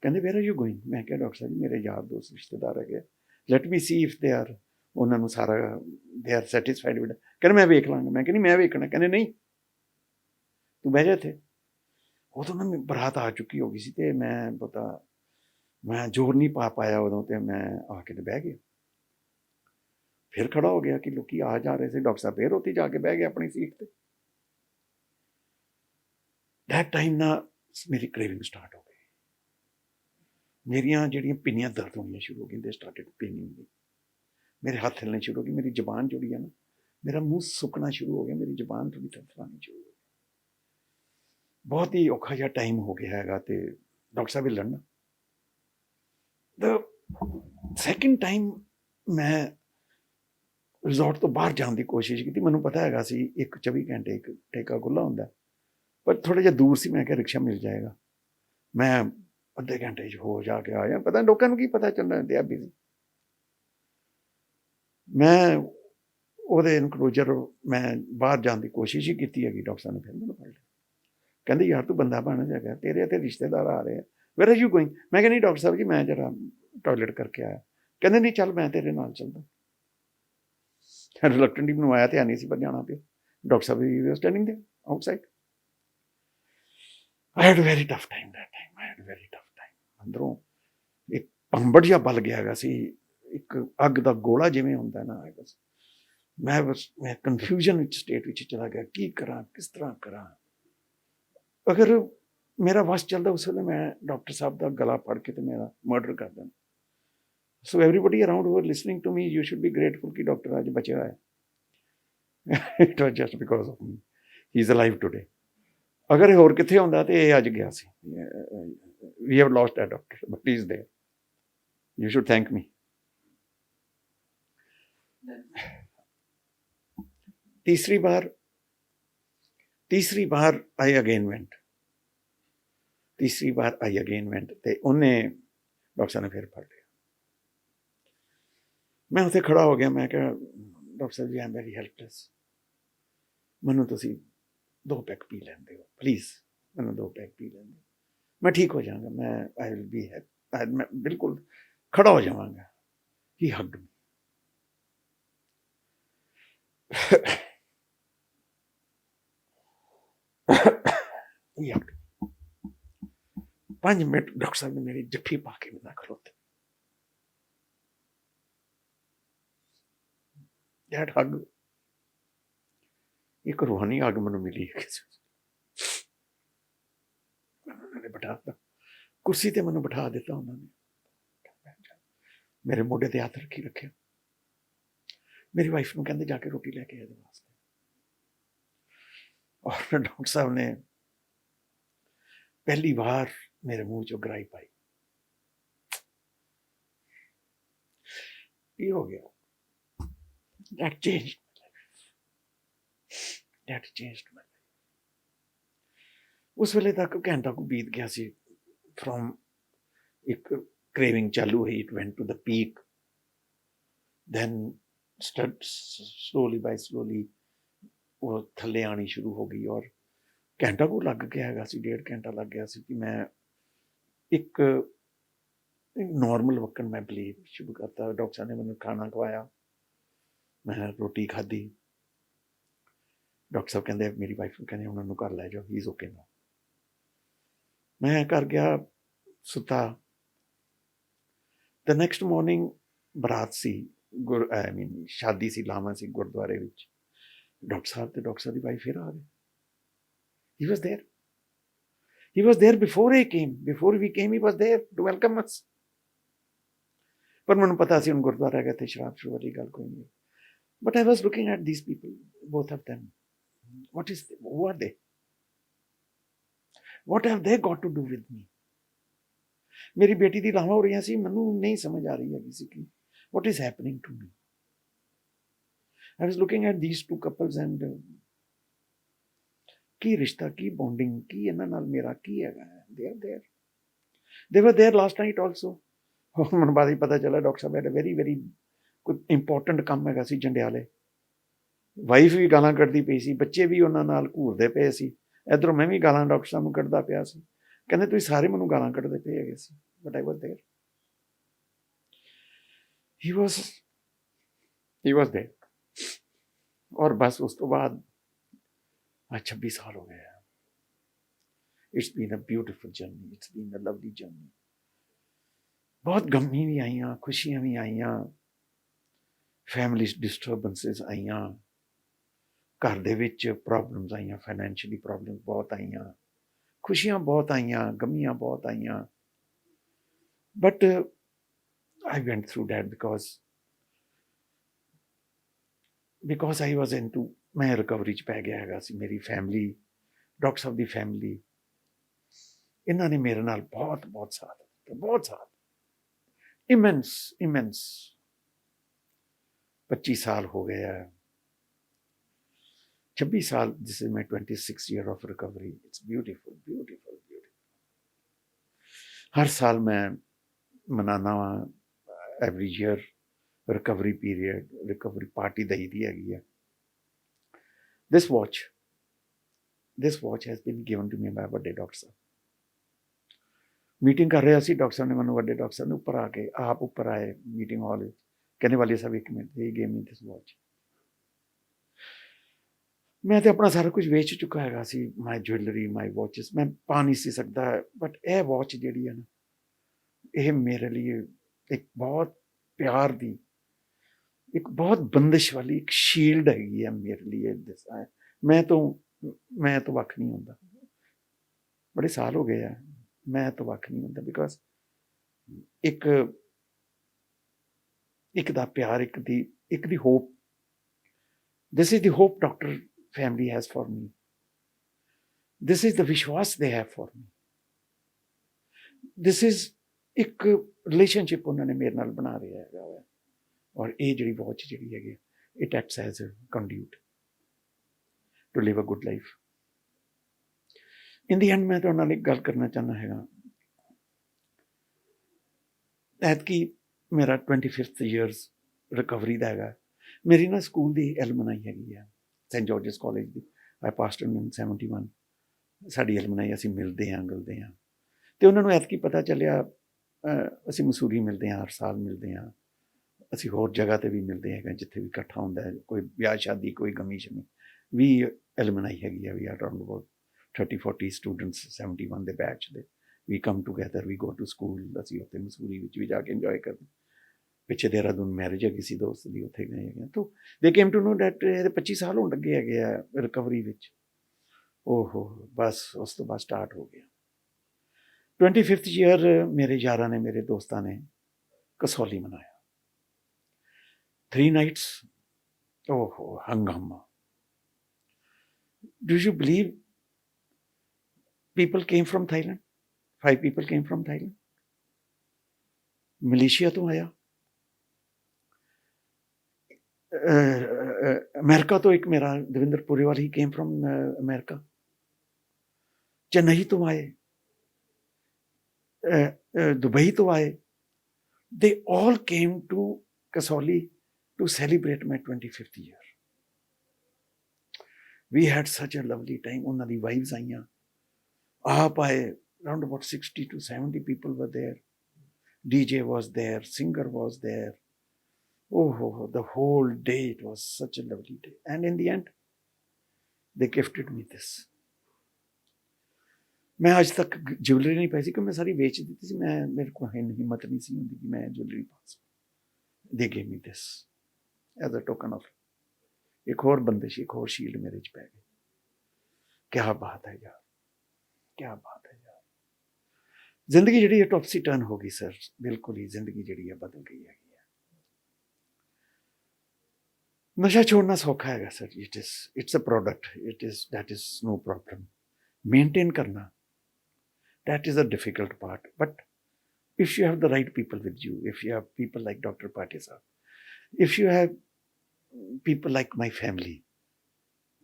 ਕਹਿੰਦੇ ਵੇਅਰ ਆਰ ਯੂ ਗੋਇੰਗ? ਮੈਂ ਕਿਹਾ ਡਾਕਟਰ ਸਾਹਿਬ ਜੀ ਮੇਰੇ ਯਾਰ ਦੋਸਤ ਰਿਸ਼ਤੇਦਾਰ ਹੈਗੇ, let me C if they are, ਉਹਨਾਂ ਨੂੰ ਸਾਰਾ ਦੇ ਆਰ ਸੈਟਿਸਫਾਈਡ ਵਿਦ। ਕਹਿੰਦੇ ਮੈਂ ਵੇਖ ਲਾਂਗਾ। ਮੈਂ ਕਹਿੰਦੀ ਮੈਂ ਵੇਖਣਾ। ਕਹਿੰਦੇ ਨਹੀਂ, ਤੂੰ ਬਹਿ ਜਾ ਇੱਥੇ। ਉਦੋਂ ਨਾ ਬਰਾਤ ਆ ਚੁੱਕੀ ਹੋ ਗਈ ਸੀ ਤੇ ਮੈਂ ਜ਼ੋਰ ਨਹੀਂ ਪਾ ਪਾਇਆ ਉਦੋਂ, ਤੇ ਮੈਂ ਆ ਕੇ ਤੇ ਬਹਿ ਗਿਆ। ਫਿਰ ਖੜਾ ਹੋ ਗਿਆ ਕਿ ਲੋਕੀ ਆ ਜਾ ਰਹੇ ਸੀ। ਡਾਕਟਰ ਸਾਹਿਬ ਫਿਰ ਉੱਥੇ ਜਾ ਕੇ ਬਹਿ ਗਏ ਆਪਣੀ ਸੀਟ ਤੇ। ਦੈਟ ਟਾਈਮ ਨਾ ਮੇਰੀ ਕ੍ਰੇਵਿੰਗ ਸਟਾਰਟ ਹੋ ਗਈ। ਮੇਰੀਆਂ ਜਿਹੜੀਆਂ ਪਿੰਨੀਆਂ ਦਰਦ ਹੋਣੀਆਂ ਸ਼ੁਰੂ ਹੋ ਗਈਆਂ, ਦੇ ਸਟਾਰਟਡ ਪੇਨਿੰਗ ਮੀ। ਮੇਰੇ ਹੱਥ ਹਿੱਲਣੇ ਸ਼ੁਰੂ ਹੋ ਗਏ, ਮੇਰੀ ਜ਼ੁਬਾਨ ਜਿਹੜੀ ਹੈ ਨਾ, ਮੇਰਾ ਮੂੰਹ ਸੁੱਕਣਾ ਸ਼ੁਰੂ ਹੋ ਗਿਆ, ਮੇਰੀ ਜ਼ੁਬਾਨ ਥੋੜ੍ਹੀ ਥਰਥਰਾਣੀ ਸ਼ੁਰੂ ਹੋ ਗਈ। ਬਹੁਤ ਹੀ ਔਖਾ ਜਿਹਾ ਟਾਈਮ ਹੋ ਗਿਆ ਹੈਗਾ। ਤੇ ਡਾਕਟਰ ਸਾਹਿਬ ਵੀ ਲੜਨਾ। ਦ ਸੈਕਿੰਡ ਟਾਈਮ ਮੈਂ ਰਿਜ਼ੋਰਟ ਤੋਂ ਬਾਹਰ ਜਾਣ ਦੀ ਕੋਸ਼ਿਸ਼ ਕੀਤੀ। ਮੈਨੂੰ ਪਤਾ ਹੈਗਾ ਸੀ ਇੱਕ 24 ਘੰਟੇ ਇੱਕ ਠੇਕਾ ਖੁੱਲ੍ਹਾ ਹੁੰਦਾ, ਪਰ ਥੋੜ੍ਹਾ ਜਿਹਾ ਦੂਰ ਸੀ। ਮੈਂ ਕਿਹਾ ਰਿਕਸ਼ਾ ਮਿਲ ਜਾਏਗਾ, ਮੈਂ ਅੱਧੇ ਘੰਟੇ 'ਚ ਹੋ ਜਾ ਕੇ ਆਇਆ। ਪਤਾ ਲੋਕਾਂ ਨੂੰ ਕੀ ਪਤਾ ਚੱਲਣਾ ਦਿਆ ਬਿਜ਼ੀ। ਮੈਂ ਉਹਦੇ ਇਨਕਲੋਜ਼ਰ ਮੈਂ ਬਾਹਰ ਜਾਣ ਦੀ ਕੋਸ਼ਿਸ਼ ਹੀ ਕੀਤੀ ਹੈਗੀ। ਡਾਕਟਰ ਸਾਹਿਬ ਨੇ ਫਿਰ ਮੈਨੂੰ ਫੜ ਲਿਆ। ਕਹਿੰਦੇ ਯਾਰ ਤੂੰ ਬੰਦਾ ਬਣ ਜਾਏਗਾ, ਤੇਰੇ ਇੱਥੇ ਰਿਸ਼ਤੇਦਾਰ ਆ ਰਹੇ ਆ, ਵੇਅਰ ਆਰ ਯੂ ਗੋਇੰਗ? ਮੈਂ ਕਿਹਾ ਨਹੀਂ ਡਾਕਟਰ ਸਾਹਿਬ ਜੀ, ਮੈਂ ਜਰਾ ਟੋਇਲਟ ਕਰਕੇ ਆਇਆ। ਕਹਿੰਦੇ ਨਹੀਂ ਚੱਲ ਮੈਂ ਤੇਰੇ ਨਾਲ ਚੱਲਦਾ। ਰਿਲੈਕਟੈਂਟਲੀ ਮੈਨੂੰ ਆਇਆ ਤੇ ਨਹੀਂ ਸੀ, ਪਰ ਜਾਣਾ ਪਿਆ। ਡਾਕਟਰ ਸਾਹਿਬ ਵੀ standing there outside. I had a very tough time that time. I had a very tough time. ਅੰਦਰੋਂ ਇੱਕ ਪੰਬੜ ਜਿਹਾ ਬਲ ਗਿਆ ਹੈਗਾ ਸੀ, ਇੱਕ ਅੱਗ ਦਾ ਗੋਲਾ ਜਿਵੇਂ ਹੁੰਦਾ ਨਾ। ਮੈਂ ਕਨਫਿਊਜ਼ਨ ਵਿੱਚ ਸਟੇਟ ਵਿੱਚ ਚਲਾ ਗਿਆ, ਕੀ ਕਰਾਂ, ਕਿਸ ਤਰ੍ਹਾਂ ਕਰਾਂ। ਅਗਰ ਮੇਰਾ ਵਸ ਚੱਲਦਾ ਉਸ ਵੇਲੇ ਮੈਂ ਡਾਕਟਰ ਸਾਹਿਬ ਦਾ ਗਲਾ ਫੜ ਕੇ ਤੇ ਮੇਰਾ ਮਰਡਰ ਕਰ ਦੇਣਾ। So everybody around who are listening to me, you should be grateful ਕਿ ਡਾਕਟਰ ਅੱਜ ਬਚਿਆ ਹੋਇਆ। It was just because of me, he is alive today. ਅਗਰ ਇਹ ਹੋਰ ਕਿੱਥੇ ਹੁੰਦਾ ਤੇ ਇਹ ਅੱਜ ਗਿਆ ਸੀ। We have lost that doctor, but he is there. You should thank me. ਤੀਸਰੀ ਬਾਰ ਆਈ ਅਗੇਨ ਵੈਂਟ। ਤੇ ਉਹਨੇ ਡਾਕਟਰ ਸਾਹਿਬ ਨੇ ਫਿਰ ਫੜ ਲਿਆ। ਮੈਂ ਉੱਥੇ ਖੜਾ ਹੋ ਗਿਆ, ਮੈਂ ਕਿਹਾ doctor Sahib ji I am very helpless, ਮੈਨੂੰ ਤੁਸੀਂ 2 ਪੈਗ ਪੀ ਲੈਣ ਦਿਓ ਪਲੀਜ਼, ਮੈਨੂੰ 2 ਪੈਗ ਪੀ ਲੈਣ ਦਿਓ, ਮੈਂ ਠੀਕ ਹੋ ਜਾਵਾਂਗਾ, ਮੈਂ ਆਈ ਵਿਲ ਬੀ ਹੈਪੀ, ਮੈਂ ਬਿਲਕੁਲ ਖੜਾ ਹੋ ਜਾਵਾਂਗਾ। ਹੀ ਹੱਗਡ ਮੀ। he hugged me। 5 minute doctor ਸਾਹਿਬ ਨੇ ਮੇਰੀ ਜੱਫੀ ਪਾ ਕੇ ਮੇਰੇ ਨਾਲ ਖਲੋਤੇ। That hug, ਇੱਕ ਰੂਹਾਨੀ ਹੱਗ ਮੈਨੂੰ ਮਿਲੀ ਹੈ ਕਿਸੇ ਉਹਨਾਂ ਨੇ ਬਿਠਾ ਦਿੱਤਾ ਕੁਰਸੀ ਤੇ, ਮੈਨੂੰ ਬਿਠਾ ਦਿੱਤਾ ਉਹਨਾਂ ਨੇ, ਮੇਰੇ ਮੋਢੇ ਤੇ ਹੱਥ ਰੱਖੀ ਰੱਖਿਆ। ਮੇਰੀ ਵਾਈਫ ਨੂੰ ਕਹਿੰਦੇ ਜਾ ਕੇ ਰੋਟੀ ਲੈ ਕੇ ਇਹਦੇ ਵਾਸਤੇ, ਔਰ ਡਾਕਟਰ ਸਾਹਿਬ ਨੇ ਪਹਿਲੀ ਵਾਰ ਮੇਰੇ ਮੂੰਹ ਚੋਂ ਗਰਾਈ ਪਾਈ। ਇਹ ਹੋ ਗਿਆ। That changed my life. That changed my life. उस वेले तक घंटा को बीत गया सी, from एक craving चालू हुई, it went to the peak, then slowly by slowly वो थल्ले आनी शुरू हो गई, और घंटा को लग गया है सी, 1.5 घंटा लग गया सी कि मैं एक नॉर्मल वक्कन मैं बिलीव शुरू करता। डॉक्टर साहब ने मैंने खाना खवाया, मैं रोटी खाधी, डॉक्टर साहब कहते मेरी वाइफ को कहने उन्होंने घर लै जाओ, ही इज ओके नाउ। मैं घर गया, सुता। द नैक्सट मॉर्निंग बरात सी, आई मीन शादी सी, लावा सी गुरुद्वारे विच। डॉक्टर साहब ते डॉक्टर साहब की वाइफ फिर आ गए। He was there, he was there before he came, before we came he was there to welcome us। पर मैंने पता सी उन गुरुद्वारा गए थे, शराब शुरू वाली गल कोई नहीं। But I was looking at these people, both of them. Who are they? What have they got to do with me? मेरी बेटी दी लावां हो रही सी, मैनू नहीं समझ आ रही है किसी की। What is happening to me? I was looking at these 2 couples and की रिश्ता, की बॉन्डिंग, की इन्हां नाल मेरा की हैगा। They were there last night also। मैनू बाद ही पता चला डॉक्टर साहब had a very very कोई इंपॉर्टेंट काम हैगा सी जंडियाले। वाइफ भी गालां कढ़दी पई सी, बच्चे भी उन्हां नाल घूरदे पए सी, इधरों मैं भी गालां डॉक्टर साहब नूं कढ़दा पिया सी। कहंदे तुसीं सारे मैनूं गालां कढ़दे पए हैगे सी, but I was there. He was there. और बस उस तो बाद आज 26 साल हो गए। It's been a beautiful journey, it's been a lovely journey. बहुत गमी भी आईयां, खुशियां भी आईयां, फैमिली डिस्टर्बेंसेस आईयां, घर दे विच प्रॉब्लम्स आईयां, फाइनैंशियली प्रॉब्लम्स बहुत आईयां, खुशियां बहुत आईयां, गमियां बहुत आईयां। But I went through that because I was in to, मैं रिकवरी च पै गया हैगा सी। मेरी फैमिली, डॉक्टर साहब की फैमिली, इन्होंने मेरे नाल बहुत बहुत साथ, बहुत साथ, इमेंस 25 साल हो गए हैं, 26 साल, this is my 26 year of recovery. It's beautiful beautiful beautiful. हर साल मैं मनाना वा, every year recovery period, recovery party दई दी हैगी है। This watch has been given to me by वड्डे डॉक्टर साहब। मीटिंग कर रहे सी, डॉक्टर साहब ने मैंने, वड्डे डॉक्टर साहब ने ऊपर आके, आप ऊपर आए मीटिंग हॉल, कहने वाले साहब एक minute, he gave me this watch. मैं तो अपना सारा कुछ बेच चुका है सी, माई ज्वेलरी, माई वॉचेस, मैं पा नहीं सी सकता, बट यह वॉच जी है ना, यह मेरे लिए एक बहुत प्यार दी, एक बहुत बंदिश वाली एक शील्ड हैगी है मेरे लिए। मैं तो वख नहीं होंदा, बड़े साल हो गए हैं, मैं तो वख नहीं होंदा, बिकॉज एक दा प्यार, एक the hope. This is the hope doctor family has for me. This is the विश्वास they have for me. This is एक relationship उन्होंने मेरे नाल बना रहा है, और ये जी वॉच जी है, it acts as a conduit to live a good life. In the end मैं तो नाल एक गल करना चाहना है, ऐतकी मेरा 25th years ਰਿਕਵਰੀ ਦਾ ਹੈਗਾ। ਮੇਰੀ ਨਾ ਸਕੂਲ ਦੀ ਐਲਮਨਾਈ ਹੈਗੀ ਆ, ਸੈਂਟ ਜੋਰਜਸ ਕਾਲਜ ਦੀ। ਆਈ ਪਾਸਡ ਇਨ 71। ਸਾਡੀ ਐਲਮਨਾਈ, ਅਸੀਂ ਮਿਲਦੇ ਹਾਂ ਗਿਲਦੇ ਹਾਂ। ਅਤੇ ਉਹਨਾਂ ਨੂੰ ਐਤਕੀ ਪਤਾ ਚੱਲਿਆ, ਅਸੀਂ ਮਸੂਰੀ ਮਿਲਦੇ ਹਾਂ, ਹਰ ਸਾਲ ਮਿਲਦੇ ਹਾਂ, ਅਸੀਂ ਹੋਰ ਜਗ੍ਹਾ 'ਤੇ ਵੀ ਮਿਲਦੇ ਹੈਗੇ, ਜਿੱਥੇ ਵੀ ਇਕੱਠਾ ਹੁੰਦਾ ਹੈ, ਕੋਈ ਵਿਆਹ ਸ਼ਾਦੀ, ਕੋਈ ਗਮੀ ਸ਼ਮੀ। ਵੀ ਐਲਮਨਾਈ ਹੈਗੀ ਆ, we are around about 30-40 students 71 ਦੇ ਬੈਚ ਦੇ। We come together, we go to school. ਅਸੀਂ ਉੱਥੇ ਮਸੂਰੀ ਵਿੱਚ ਵੀ ਜਾ ਕੇ ਇੰਜੋਏ ਕਰਦੇ। ਪਿੱਛੇ ਦੇਹਰਾਦੂਨ ਮੈਰਿਜ ਹੈਗੀ ਸੀ ਦੋਸਤ ਦੀ, ਉੱਥੇ ਗਏ ਹੈਗੇ। ਤੋ ਦੇ ਕੇਮ ਟੂ ਨੋ ਡੈਟ ਇਹਦੇ 25 ਸਾਲ ਹੋਣ ਲੱਗੇ ਹੈਗੇ ਆ ਰਿਕਵਰੀ ਵਿੱਚ। ਓਹੋ, ਬਸ ਉਸ ਤੋਂ ਬਾਅਦ ਸਟਾਰਟ ਹੋ ਗਿਆ। 25th ਈਅਰ ਮੇਰੇ ਯਾਰਾਂ ਨੇ, ਮੇਰੇ ਦੋਸਤਾਂ ਨੇ ਕਸੌਲੀ ਮਨਾਇਆ। 3 nights, ਓਹੋ ਹੰਗਾਮਾ। Do you believe people came from Thailand? 5 people came from Thailand. Malaysia ਤੋਂ ਆਇਆ, ਅਮਰੀਕਾ ਤੋਂ ਇੱਕ ਮੇਰਾ ਦਵਿੰਦਰ ਪੁਰੇਵਾਲ, ਹੀ ਕੇਮ ਫਰੋਮ ਅਮਰੀਕਾ। ਚੇਨਈ ਤੋਂ ਆਏ, ਦੁਬਈ ਤੋਂ ਆਏ। They all came to Kasauli to celebrate my 25th year. We had such a lovely time. ਉਹਨਾਂ ਦੀ ਵਾਈਵਸ ਆਈਆਂ, ਆਪ ਆਏ, around about 60 to 70 people were there. DJ was there, singer was there. Oh, the whole day, it was such a lovely day. And in the end, they gifted me this. ਮੈਂ ਅੱਜ ਤੱਕ jewellery ਨਹੀਂ ਪਾਈ ਸੀ, ਕਿ ਮੈਂ ਸਾਰੀ ਵੇਚ ਦਿੱਤੀ ਸੀ। ਮੇਰੇ ਕੋਲ ਹਿੰਮਤ ਨਹੀਂ ਸੀ ਹੁੰਦੀ ਕਿ ਮੈਂ ਜੁਐਲਰੀ ਪਾ ਸਕਾਂ। They gave me this as a token of. ਇੱਕ ਹੋਰ ਬੰਦਿਸ਼, ਇੱਕ ਹੋਰ ਸ਼ੀਲਡ ਮੇਰੇ 'ਚ ਪੈ ਗਈ। ਕਿਆ ਬਾਤ ਹੈ ਯਾਰ, ਕਿਆ ਬਾਤ ਹੈ ਯਾਰ। ਜ਼ਿੰਦਗੀ ਜਿਹੜੀ ਹੈ ਟੌਪਸੀ ਟਰਨ ਹੋ ਗਈ ਸਰ, ਬਿਲਕੁਲ ਹੀ ਜ਼ਿੰਦਗੀ ਜਿਹੜੀ ਹੈ ਬਦਲ ਗਈ ਹੈਗੀ ਹੈ। ਨਸ਼ਾ ਛੋੜਨਾ ਸੌਖਾ ਹੈਗਾ sir, it's a product, that is no problem. Maintain ਕਰਨਾ, that is a difficult part. But if you have the right people with you, if you have people like Dr. Patia Sahab, if you have people like my family,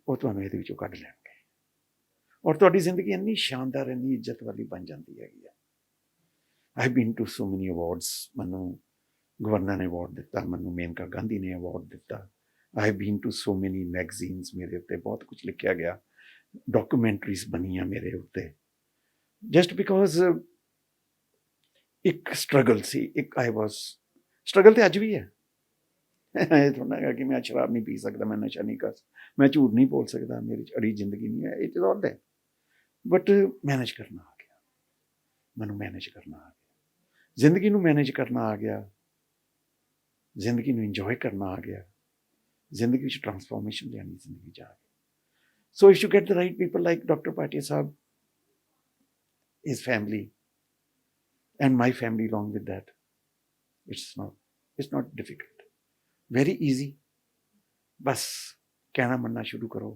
ਉਹ ਤੁਹਾਨੂੰ ਇਹਦੇ ਵਿੱਚੋਂ ਕੱਢ ਲੈਣਗੇ, ਔਰ ਤੁਹਾਡੀ ਜ਼ਿੰਦਗੀ ਇੰਨੀ ਸ਼ਾਨਦਾਰ, ਇੰਨੀ ਇੱਜ਼ਤ ਵਾਲੀ ਬਣ ਜਾਂਦੀ ਹੈਗੀ ਹੈ। ਆਈ ਬੀਨ ਟੂ ਸੋ ਮੈਨੀ ਅਵਾਰਡਸ। ਮੈਨੂੰ ਗਵਰਨਰ ਨੇ ਅਵਾਰਡ ਦਿੱਤਾ, ਮੈਨੂੰ ਮੇਨਕਾ ਗਾਂਧੀ ਨੇ ਅਵਾਰਡ ਦਿੱਤਾ। ਆਈ ਬੀਨ ਟੂ ਸੋ ਮੈਨੀ ਮੈਗਜ਼ੀਨਸ, ਮੇਰੇ ਉੱਤੇ ਬਹੁਤ ਕੁਛ ਲਿਖਿਆ ਗਿਆ, ਡਾਕੂਮੈਂਟਰੀਜ਼ ਬਣੀਆਂ ਮੇਰੇ ਉੱਤੇ। ਜਸਟ ਬਿਕੋਜ਼ ਇੱਕ ਸਟਰਗਲ ਸੀ, ਇੱਕ ਆਈ ਵਾਜ਼ ਸਟਰਗਲ। ਤੇ ਅੱਜ ਵੀ ਹੈ। ਇਹ ਥੋੜ੍ਹਾ ਹੈਗਾ ਕਿ ਮੈਂ ਸ਼ਰਾਬ ਨਹੀਂ ਪੀ ਸਕਦਾ, ਮੈਂ ਨਸ਼ਾ ਨਹੀਂ ਕਰ, ਮੈਂ ਝੂਠ ਨਹੀਂ ਬੋਲ ਸਕਦਾ, ਮੇਰੀ ਅੜੀ ਜ਼ਿੰਦਗੀ ਨਹੀਂ ਹੈ। It is all that, but manage ਕਰਨਾ ਆ ਗਿਆ, ਮੈਨੂੰ ਮੈਨੇਜ ਕਰਨਾ ਆ ਗਿਆ, ਜ਼ਿੰਦਗੀ ਨੂੰ ਮੈਨੇਜ ਕਰਨਾ ਆ ਗਿਆ, ਜ਼ਿੰਦਗੀ ਨੂੰ ਇੰਜੋਏ ਕਰਨਾ ਆ ਗਿਆ, ਜ਼ਿੰਦਗੀ ਵਿੱਚ ਟਰਾਂਸਫੋਰਮੇਸ਼ਨ ਲਿਆਉਣੀ ਜ਼ਿੰਦਗੀ 'ਚ ਆ ਗਈ। So if you get the right people like doctor Patia ਸਾਹਿਬ, his family, and my family along with that, it's not difficult, very easy. ਬਸ ਕਹਿਣਾ ਮੰਨਣਾ ਸ਼ੁਰੂ ਕਰੋ।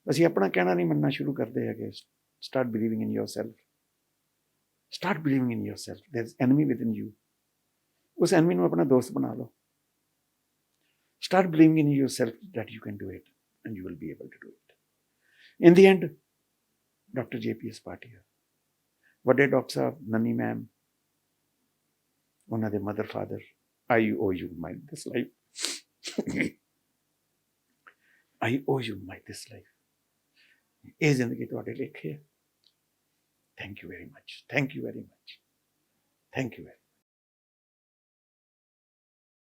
ਅਸੀਂ ਆਪਣਾ ਕਹਿਣਾ ਨਹੀਂ ਮੰਨਣਾ ਸ਼ੁਰੂ ਕਰਦੇ ਹੈਗੇ। Start ਬਿਲੀਵਿੰਗ in yourself, start believing in yourself. there's enemy within you, ਉਸ enemy ਨੂੰ ਆਪਣਾ ਦੋਸਤ ਬਣਾ ਲਓ। start believing in yourself that you can do it, and you will be able to do it. In the end, Dr. JPS Patia, ਵੱਡੇ doctor ਸਾਹਿਬ, ਨੰਨੀ ma'am, ਉਹਨਾਂ ਦੇ mother father, I owe you my this life, I owe you my this life. ਇਹ ਜ਼ਿੰਦਗੀ ਤੁਹਾਡੇ ਲੇਖੇ ਹੈ। Thank you very much, thank you very much, thank you very